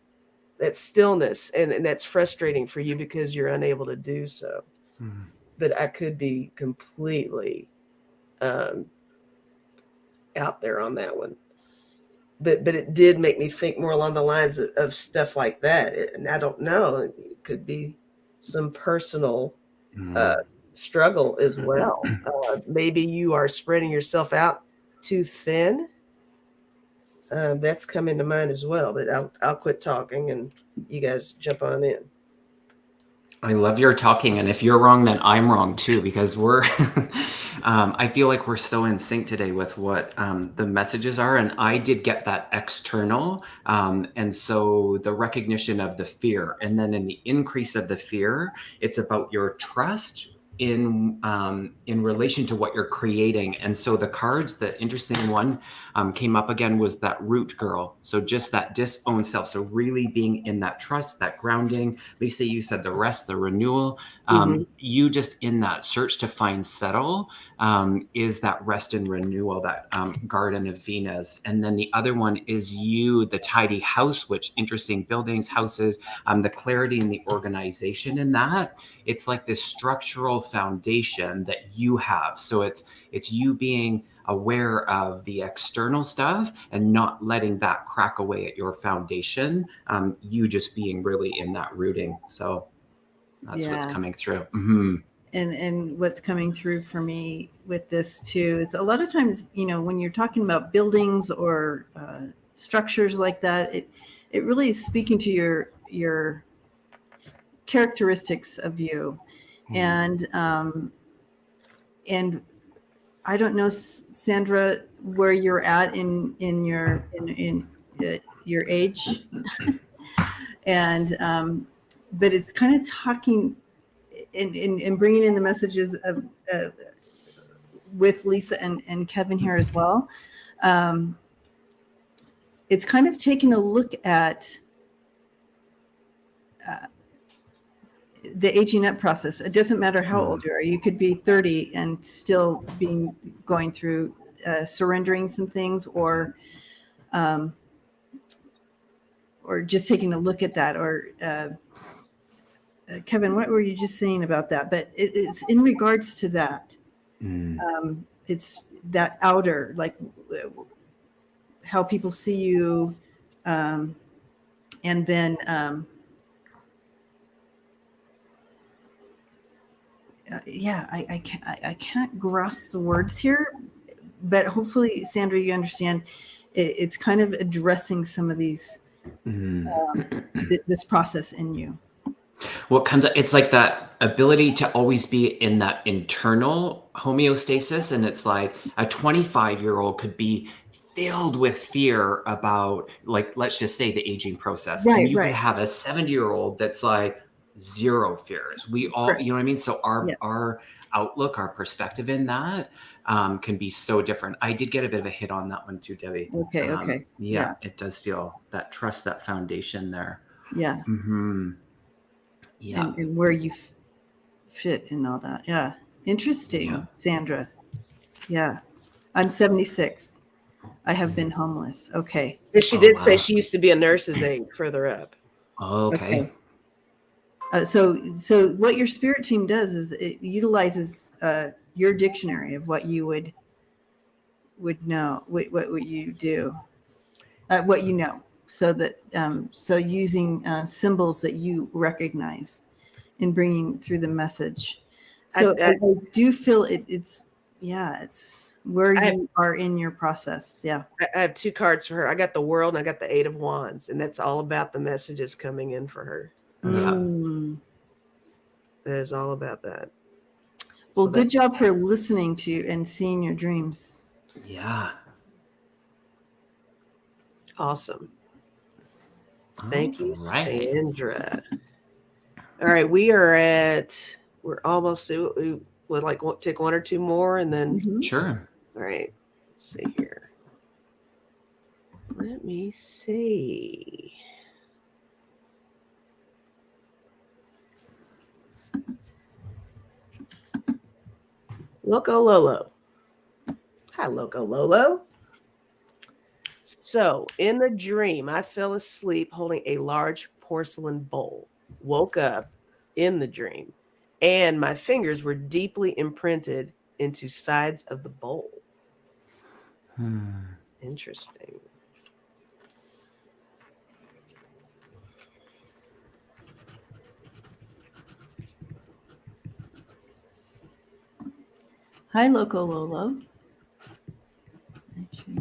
that stillness, and that's frustrating for you because you're unable to do so. Mhm. But I could be completely um, out there on that one. But it did make me think more along the lines of stuff like that. And I don't know. It could be some personal uh, Mhm. struggle as well. Maybe you are spreading yourself out too thin. That's come into mind as well. But I'll quit talking and you guys jump on in. I love your talking, and if you're wrong, then I'm wrong too, because we're. I feel like we're so in sync today with what the messages are, and I did get that external, and so the recognition of the fear, and then in the increase of the fear, it's about your trust in relation to what you're creating. And so the cards, the interesting one came up again was that root girl. So just that disowned self. So really being in that trust, that grounding. Lisa, you said the rest, the renewal. Mm-hmm. You just in that search to find settle is that rest and renewal, that garden of Venus. And then the other one is you, the tidy house, which interesting buildings, houses, the clarity and the organization in that. It's like this structural foundation that you have. So it's you being aware of the external stuff and not letting that crack away at your foundation. You just being really in that rooting. So that's what's Yeah. coming through. Mm-hmm. And what's coming through for me with this too is a lot of times, when you're talking about buildings or structures like that, it really is speaking to your characteristics of you. And I don't know, Sandra, where you're at in your age, and but it's kind of talking and bringing in the messages of with Lisa and Kevin here as well. It's kind of taking a look at the aging up process. It doesn't matter how old you are. You could be 30 and still going through surrendering some things, or just taking a look at that. Or Kevin, what were you just saying about that? But it's in regards to that. It's that outer, like how people see you, and then I can't grasp the words here, but hopefully, Sandra, you understand. It's kind of addressing some of these this process in you. What comes up, it's like that ability to always be in that internal homeostasis. And it's like a 25-year-old could be filled with fear about, like, let's just say the aging process. Right, and you right. could have a 70-year-old that's like zero fears. We all, Correct. you know what I mean? So Yeah. our outlook, our perspective in that can be so different. I did get a bit of a hit on that one too, Debbie. Okay. Yeah, it does feel that trust, that foundation there. Yeah. Mm-hmm. Yeah. And where you fit and all that. Yeah. Interesting, Yeah. Sandra. Yeah. I'm 76. I have been homeless. Okay. And she did say she used to be a nurse's aide further up. Okay. So what your spirit team does is it utilizes your dictionary of what you would know, what would you do, what you know, so that so using symbols that you recognize in bringing through the message. So I do feel it's where you are in your process. Yeah. I have 2 cards for her. I got the World and I got the 8 of Wands, and that's all about the messages coming in for her. That is all about that. Well, so good job for listening to and seeing your dreams. Yeah. Awesome. Thank you, Sandra. All right, we're almost, we would like take 1 or 2 more and then. Sure. All right, let's see here. Let me see. Loco Lolo. Hi, Loco Lolo. So, in a dream, I fell asleep holding a large porcelain bowl. Woke up in the dream, and my fingers were deeply imprinted into sides of the bowl. Interesting. Hi, Loco Lolo. Okay.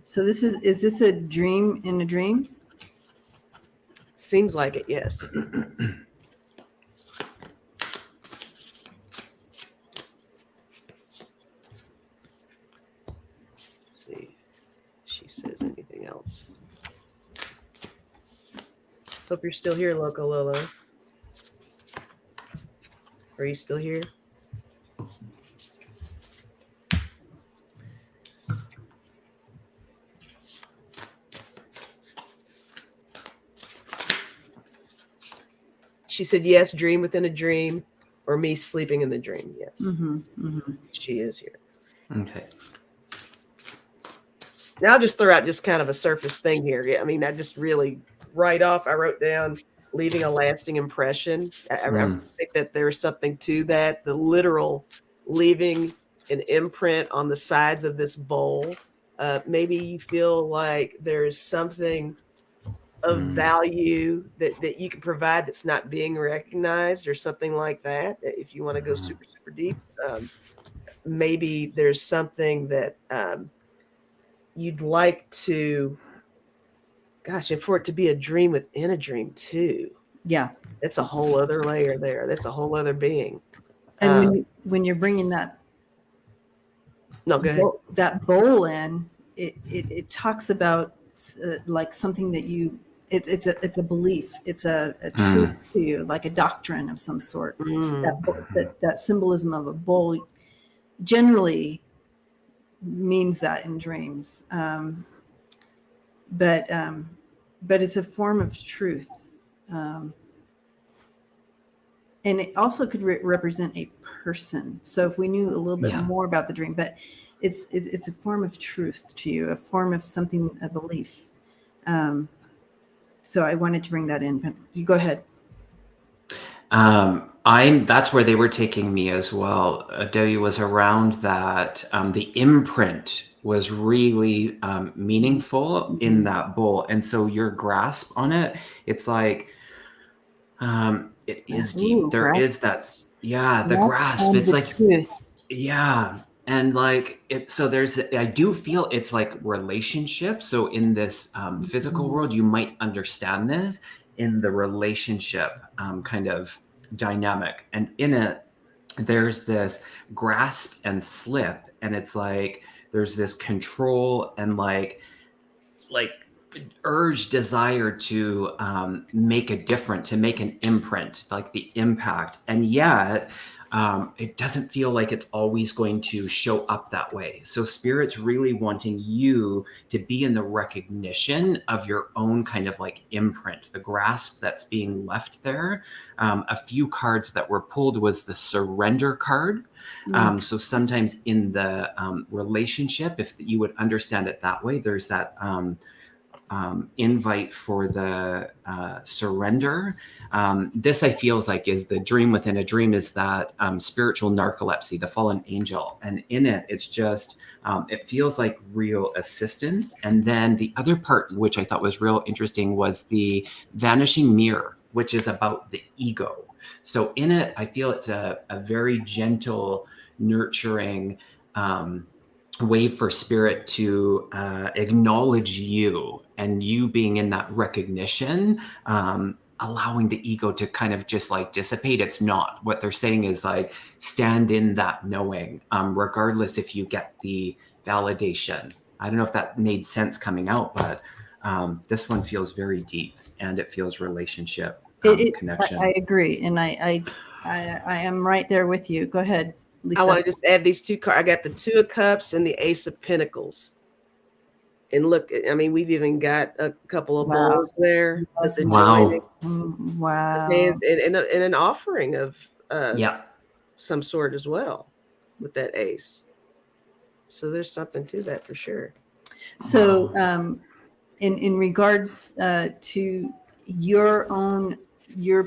So is this a dream in a dream? Seems like it, yes. Let's see if she says anything else. Hope you're still here, Loco Lolo. Are you still here? She said, yes, dream within a dream, or me sleeping in the dream. Yes. She is here. Okay. Now I'll just throw out just kind of a surface thing here. I mean, I just really right off, I wrote down leaving a lasting impression. I think that there's something to that. The literal leaving an imprint on the sides of this bowl. Maybe you feel like there's something of value that you can provide that's not being recognized or something like that. If you want to go super, super deep, maybe there's something that you'd like to, gosh, and for it to be a dream within a dream too. Yeah. That's a whole other layer there. That's a whole other being. And when you're bringing that, no, go ahead. That bowl in, it talks about like something that it's a belief. It's a truth to you, like a doctrine of some sort. That symbolism of a bowl generally means that in dreams. But it's a form of truth. And it also could represent a person. So if we knew a little bit more about the dream, but it's a form of truth to you, a form of something, a belief. So I wanted to bring that in, but you go ahead. That's where they were taking me as well. Debbie was around that. The imprint was really meaningful in that bowl. And so your grasp on it, it's like, it is deep. There is that, the grasp. It's like, truth. And like it, so I do feel it's like relationship. So in this physical world, you might understand this in the relationship kind of dynamic. And in it, there's this grasp and slip. And it's like, there's this control and like urge, desire to make a difference, to make an imprint, like the impact. And yet, it doesn't feel like it's always going to show up that way. So Spirit's really wanting you to be in the recognition of your own kind of like imprint, the grasp that's being left there. A few cards that were pulled was the surrender card. So sometimes in the relationship, if you would understand it that way, there's that invite for the surrender. This I feels like is the dream within a dream, is that spiritual narcolepsy, the fallen angel. And in it, it's just, it feels like real assistance. And then the other part, which I thought was real interesting, was the vanishing mirror, which is about the ego. So in it, I feel it's a very gentle, nurturing way for Spirit to acknowledge you, and you being in that recognition, allowing the ego to kind of just like dissipate. It's not. What they're saying is like, stand in that knowing, regardless if you get the validation. I don't know if that made sense coming out, but this one feels very deep, and it feels relationship connection. I agree, and I am right there with you. Go ahead, Lisa. I want to just add these two cards. I got the Two of Cups and the Ace of Pentacles. And look, I mean, we've even got a couple of bowls there. Wow. Wow. And an offering of Yeah. some sort as well with that ace. So there's something to that for sure. So in regards to your own, your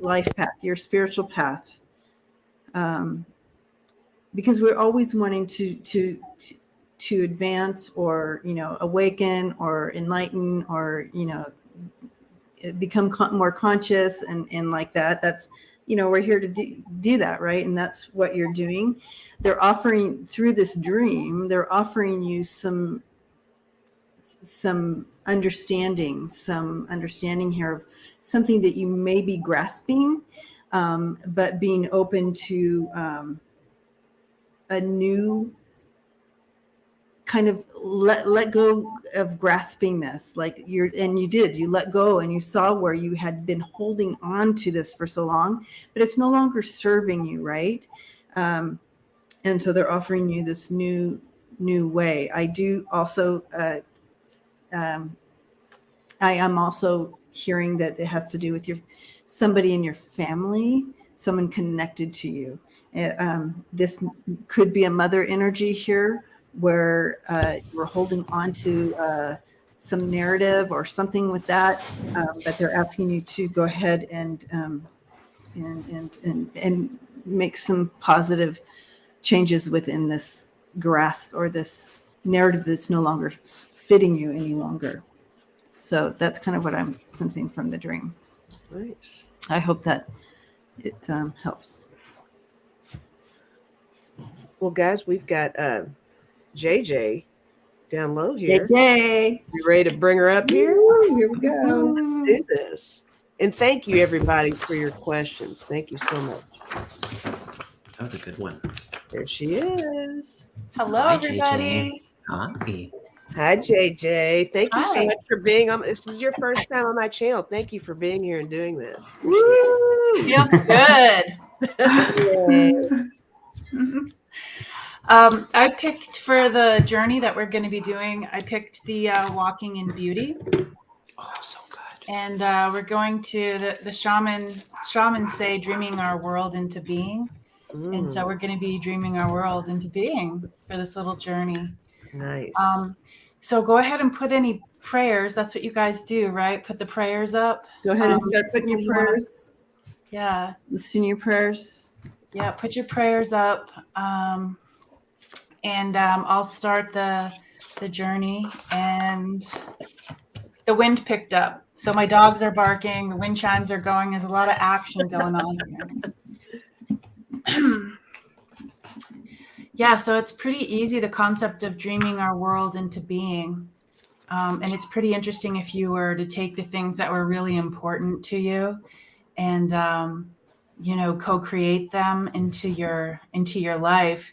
life path, your spiritual path, because we're always wanting to advance, or awaken, or enlighten, or become more conscious, and like that. That's we're here to do that, right? And that's what you're doing. They're offering, through this dream, they're offering you some understanding here of something that you may be grasping, but being open to a new kind of let go of grasping this, like you let go, and you saw where you had been holding on to this for so long, but it's no longer serving you, right? And so they're offering you this new way. I do also I am also hearing that it has to do with somebody in your family, someone connected to you. This could be a mother energy here, where you're holding on to some narrative or something with that, but they're asking you to go ahead and make some positive changes within this grasp, or this narrative that's no longer fitting you any longer. So that's kind of what I'm sensing from the dream. Nice. I hope that it helps. Well, guys, we've got JJ down low here. JJ, You ready to bring her up here? Ooh, here we go. Let's do this. And thank you, everybody, for your questions. Thank you so much. That was a good one. There she is. Hello, Hi, everybody. JJ. Hi, JJ. Thank you so Hi. much for being on. This is your first time on my channel. Thank you for being here and doing this. Feels good. I picked, for the journey that we're going to be doing, I picked the Walking in Beauty. Oh, so good. And we're going to the shamans say dreaming our world into being. And so we're going to be dreaming our world into being for this little journey. Nice. So go ahead and put any prayers. That's what you guys do, right? Put the prayers up. Go ahead and start putting your prayers. Yeah. Listen to your prayers. Yeah, put your prayers up. And I'll start the journey. And the wind picked up. So my dogs are barking. The wind chimes are going. There's a lot of action going on here. Yeah, so it's pretty easy, the concept of dreaming our world into being. And it's pretty interesting if you were to take the things that were really important to you and, co-create them into your life.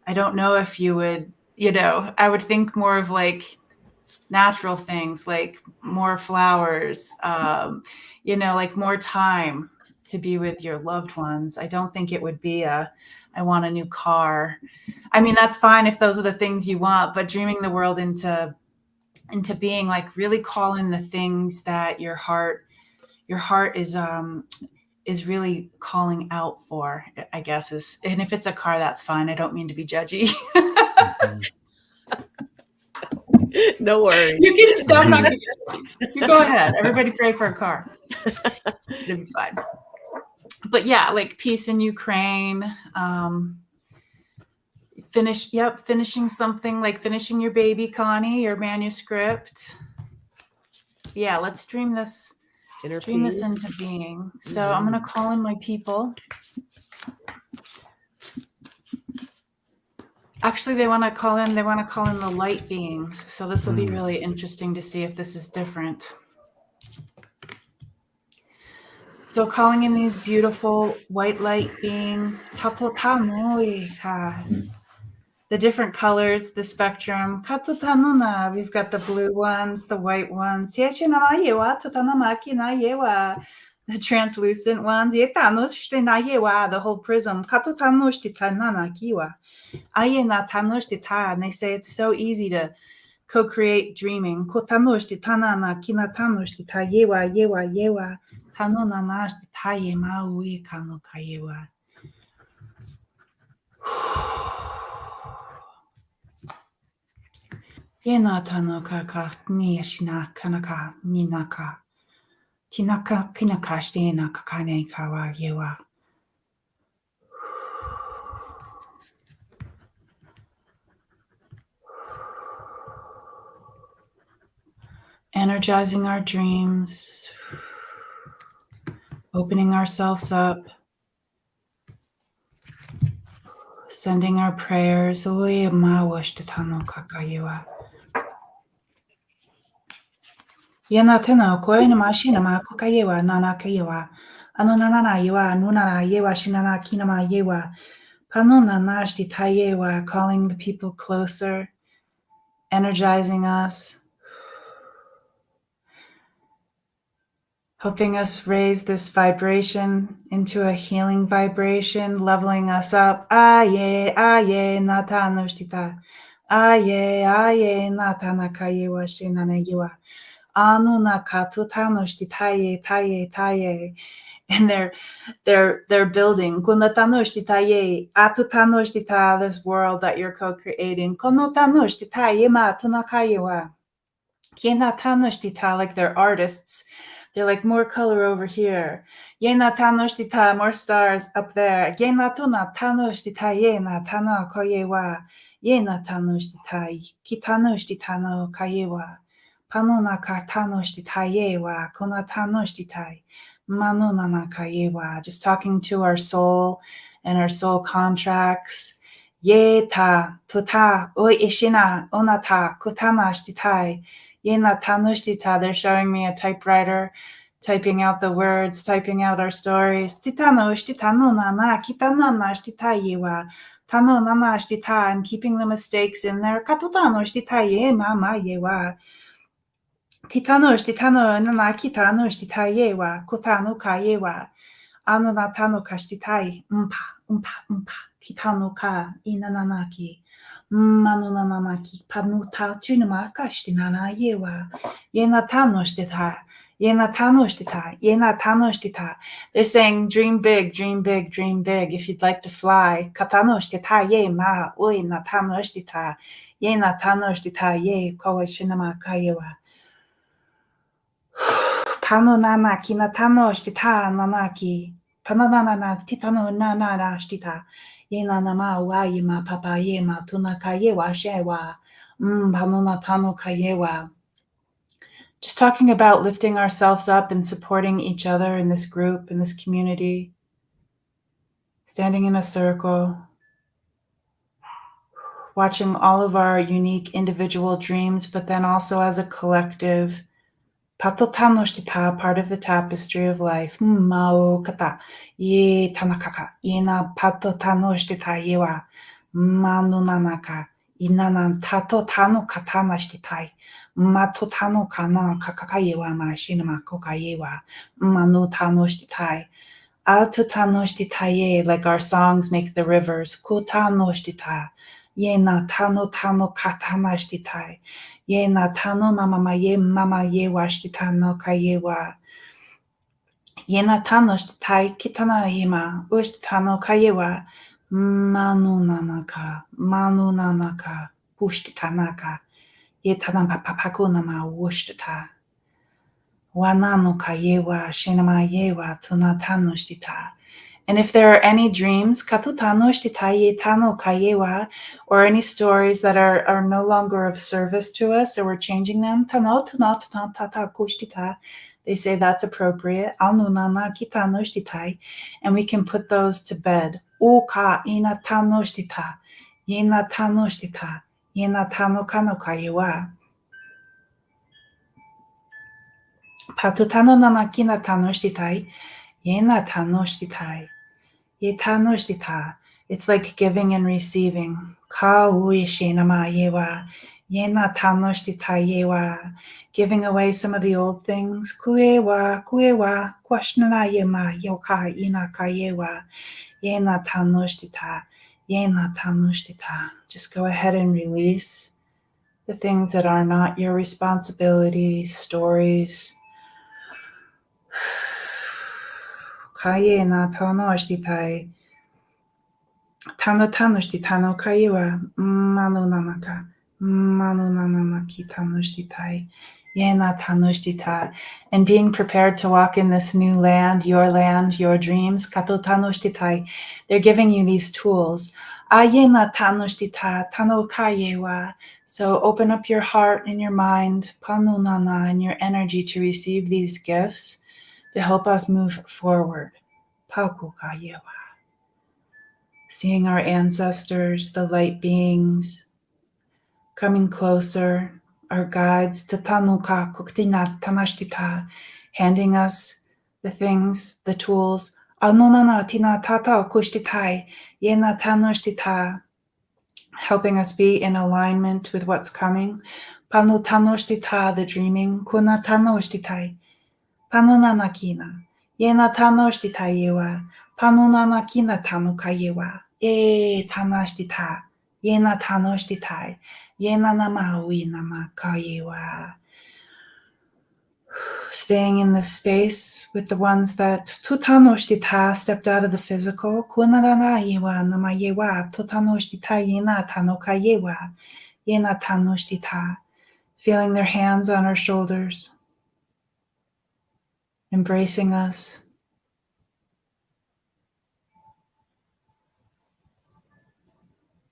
I don't know if you would, I would think more of like natural things like more flowers, like more time to be with your loved ones. I don't think it would be I want a new car. I mean, that's fine if those are the things you want, but dreaming the world into being, like really call in the things that your heart is really calling out for, I guess is, and if it's a car, that's fine. I don't mean to be judgy. No worries. You can, I'm not gonna get judgy. You go ahead. Everybody pray for a car. It'll be fine. But yeah, like peace in Ukraine, finishing something, like finishing your baby, Connie, your manuscript. Yeah, let's dream this Peace. into being. So I'm gonna call in my people. Actually, they want to call in the light beings. So this will be really interesting to see if this is different. So calling in these beautiful white light beings, the different colors, the spectrum. We've got the blue ones, the white ones, the translucent ones, the whole prism. And they say it's so easy to co-create dreaming. Yena tanoka ka niyashina kanaka ninaka tinaka kinaka shtena kakane kawa yewa. Energizing our dreams, opening ourselves up, sending our prayers. Oye mawash tano kakayewa. Yena teno koina mashina ma kukayewa nana kayewa. Anonana yewa nunana yewa shinana kinama yewa. Panona nashti tayewa, calling the people closer, energizing us, helping us raise this vibration into a healing vibration, leveling us up. Aye, aye, nata noshtita. Aye, aye, nata nakayewa shinanayewa. Anu nakatu tanoshtitaye, taye, taye. And they're building this world that you're co-creating. Like they're artists. They're like more color over here. More stars up there. Just talking to our soul and our soul contracts. Yeta, tuta, oi ishina, onata, kutana shtitai. Yena tanushtita. They're showing me a typewriter, typing out the words, typing out our stories. Titano shtitano nana, kitano nashtita yewa. Tano nana shtita, and keeping the mistakes in there. Katutano shtita ye mama yewa. Titano shtitano nana kitano shtita yewa. Kutano kayewa. Anu natano kashtitai. Umpa. Kitano ka inananaki. Manunanamaki panuta chinama kashtinana yewa. Yena tanoshtita. They're saying dream big, dream big, dream big. If you'd like to fly. Katanoshtita ye ma oi natanoshtita. Yena tanoshtita ye kawashinama kayewa. Panonanaki natanoshita nanaki. Pananana titano nanana shtita. Yena nama wa yema papa yema tunakayewa shewa. Panonatano kayewa. Just talking about lifting ourselves up and supporting each other in this group, in this community. Standing in a circle. Watching all of our unique individual dreams, but then also as a collective. Patotanoshita, part of the tapestry of life. Mao kata. Ye tanakaka. Yena patotanoshita yewa. Manunanaka. Inanan tato tano katanashtitai. Matutano kana kakakayewa ma shinama kokayewa. Manutano shtitai. Altutano shtitaye, like our songs make the rivers. Kutano shtita. Yena tano tano katana shtitai. Yena tano mama ye washtitano kayewa. Yena tano shtitai kitana yema ushtitano kayewa. Manunanaka, pushtitanaka. Yetanan papapakunama wushtita. Wanano kayewa, shinama yewa, tunatano shtita. And if there are any dreams, katutano shtita yetano kayewa, or any stories that are no longer of service to us, or we're changing them, tano tata kushtita. They say that's appropriate. Alnunana kitano shtitai, and we can put those to bed. Uka ina tano shtita, yena tano shtita, yena tano kano kayewa. Patutano namakina tanoshtitai, yena tanoshtitai, ye tanoshtita. It's like giving and receiving. Ka uishinama yewa, yena tanoshtita yewa. Giving away some of the old things. Kuewa, kwashnana yema, yoka ina kayewa, yena tanoshtita, yena tanoshtita. Just go ahead and release the things that are not your responsibility, stories. Kaye na tano ashtitai. Tano shti tano kayewa. Manu nanaka. Manu nananaki tano shtitai. Yena tano shtita. And being prepared to walk in this new land, your dreams. Kato tano shtitai. They're giving you these tools. Ayena tano shtita. Tano kayewa. So open up your heart and your mind, panu nana, and your energy to receive these gifts to help us move forward. Paukukayewa. Seeing our ancestors, the light beings, coming closer, our guides, tatanuka kuktina tanashtita, handing us the things, the tools. Alnonana tina tata kushtitai, yena tanoshtita, helping us be in alignment with what's coming. Panu tanoshtita, the dreaming, kuna tanoshtita. Panunanakina. Yena tanoshtitayewa. Panunanakina tanukayewa. Tanashtita. Yena tanoshtitai. Yena namawi namakayewa. Staying in this space with the ones that tutanoshtita stepped out of the physical. Kunananayewa namayewa. Tutanoshtita yena tanokayewa. Yena tanoshtita. Feeling their hands on our shoulders, embracing us.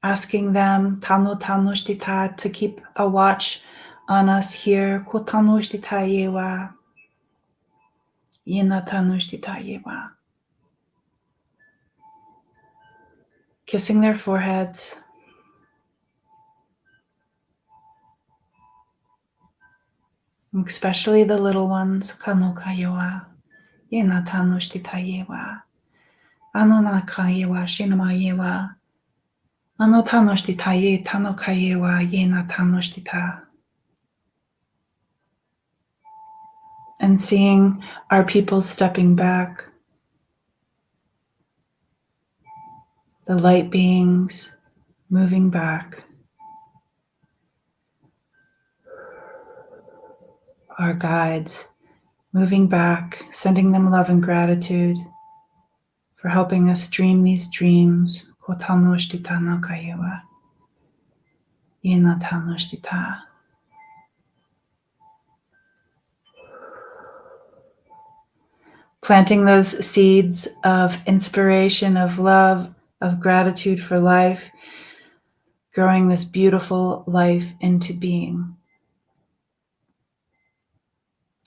Asking them, Tanu Tanoshtita, to keep a watch on us here. Ko Tanoshtita yewa. Yena Tanoshtita yewa. Kissing their foreheads. Especially the little ones. Kanuka yewa. Yena Tanoshtita yewa. Anunaka yewa. Shinama yewa. Ano Tanoshtita ye. Tanoka yewa. Yena Tanoshtita. And seeing our people stepping back, the light beings moving back, our guides moving back, sending them love and gratitude for helping us dream these dreams. Kotanoshtita nakayewa, yena tanoshtita. Planting those seeds of inspiration, of love, of gratitude for life, growing this beautiful life into being.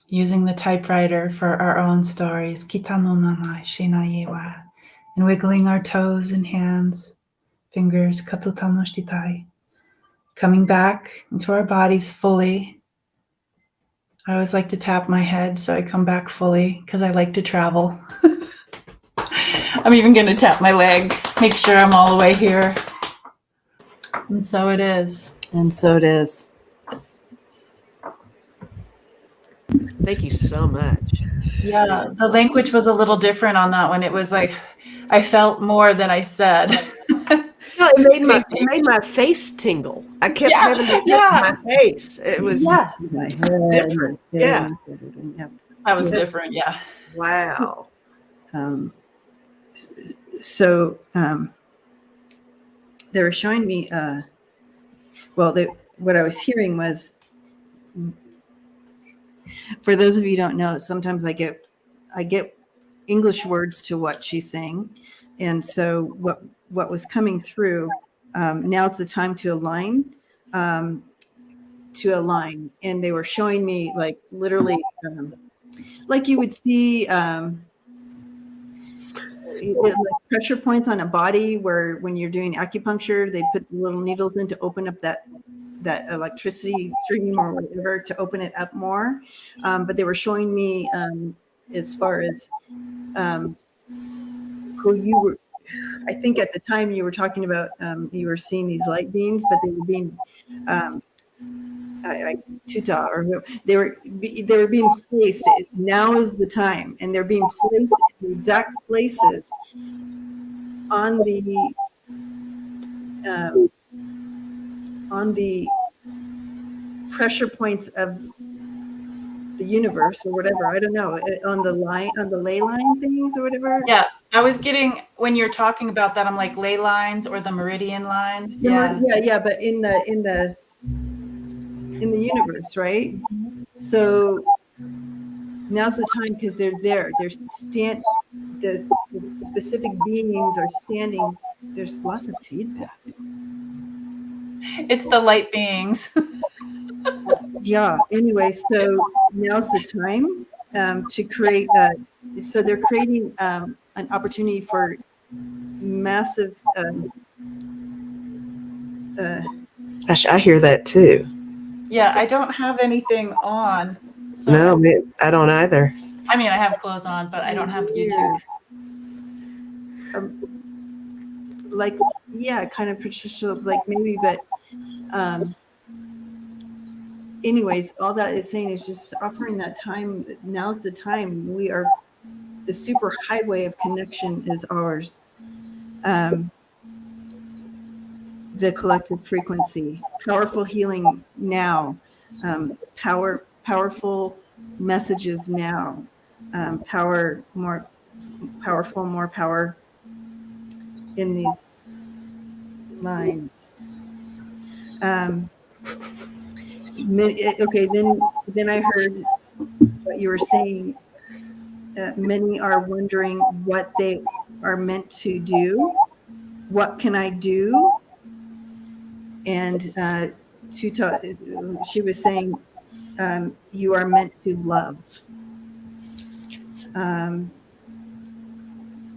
Using the typewriter for our own stories, kitano nanai shinayewa, and wiggling our toes and hands, fingers, katutanoshitai, coming back into our bodies fully. I always like to tap my head so I come back fully because I like to travel. I'm even going to tap my legs, make sure I'm all the way here. And so it is. And so it is. Thank you so much. Yeah, the language was a little different on that one. It was like I felt more than I said. No, it made my face tingle. I kept Yeah, having to touch yeah. my face. It was Yeah, My head, different. my Yeah. face, everything. Yep. that was Yeah. different. Yeah. Wow. Um, so they were showing me. Well, what I was hearing was, for those of you who don't know, sometimes I get English words to what she's saying, and so what was coming through. Now's the time to align. And they were showing me like literally like you would see like pressure points on a body, where when you're doing acupuncture they put little needles in to open up that electricity stream or whatever, to open it up more. But they were showing me as far as who you were. I think at the time you were talking about you were seeing these light beams, but they were being tuta, or they were being placed. Now is the time, and they're being placed in the exact places on the pressure points of the universe or whatever. I don't know, on the ley line things or whatever. Yeah, I was getting, when you're talking about that, I'm like ley lines or the meridian lines. Yeah. Yeah, but in the universe, right? So now's the time, because they're there. The specific beings are standing. There's lots of feedback. It's the light beings. Yeah. Anyway, so now's the time to create. So they're creating an opportunity for massive. I hear that too. Yeah, I don't have anything on. So, No, I don't either. I mean, I have clothes on, but I don't have YouTube. Like, yeah, kind of Patricia, like maybe, but anyways, all that is saying is just offering that time. Now's the time. The super highway of connection is ours. The collective frequency, powerful healing now, powerful messages now, more power in these lines. Okay, then I heard what you were saying. Many are wondering what they are meant to do. What can I do? And she was saying, you are meant to love. And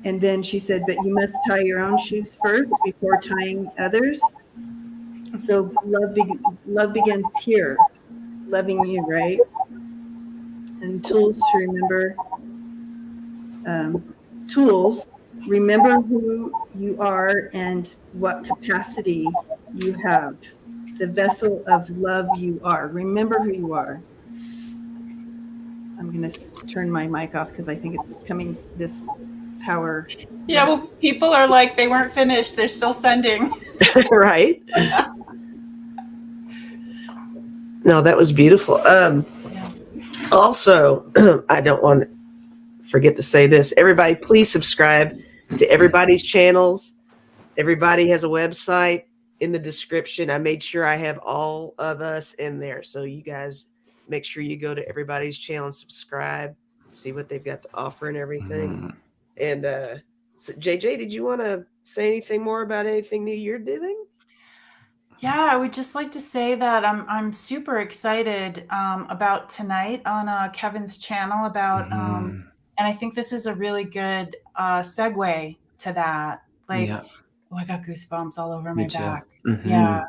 then she said, but you must tie your own shoes first before tying others. So love begins here, loving you, right? And tools to remember. Remember who you are and what capacity you have. The vessel of love you are. Remember who you are. I'm going to turn my mic off because I think it's coming, this power. Yeah, well, people are like, they weren't finished. They're still sending. Right? No, that was beautiful. Also, I don't want to forget to say this. Everybody, please subscribe to everybody's channels. Everybody has a website. In the description, I made sure I have all of us in there. So you guys make sure you go to everybody's channel and subscribe, see what they've got to offer and everything. And so JJ, did you want to say anything more about anything new you're doing? Yeah, I would just like to say that I'm super excited about tonight on Kevin's channel about, and I think this is a really good segue to that. Like, oh, I got goosebumps all over my back. Yeah.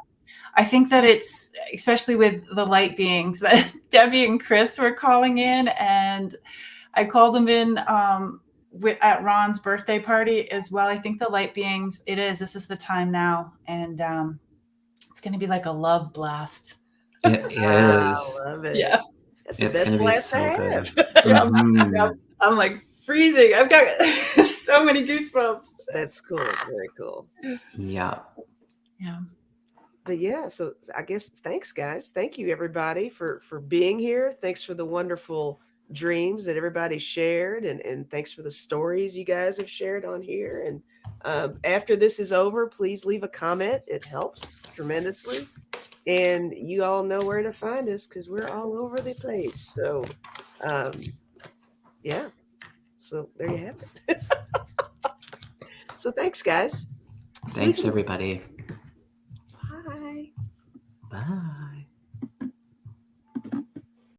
I think that it's, especially with the light beings, that Debbie and Chris were calling in, and I called them in at Ron's birthday party as well. I think the light beings, this is the time now. And it's going to be like a love blast. It is. I love it. Yeah. That's the It's best gonna be blast so to good. have. Mhm. I'm like freezing. I've got so many goosebumps. That's cool. Very cool. Yeah. Yeah. But yeah, so I guess thanks, guys. Thank you, everybody, for being here. Thanks for the wonderful dreams that everybody shared, and thanks for the stories you guys have shared on here. And after this is over, please leave a comment. It helps tremendously. And you all know where to find us because we're all over the place. So, yeah. So there you have it. So thanks, guys. Thanks, Sweet. everybody. Bye. Bye.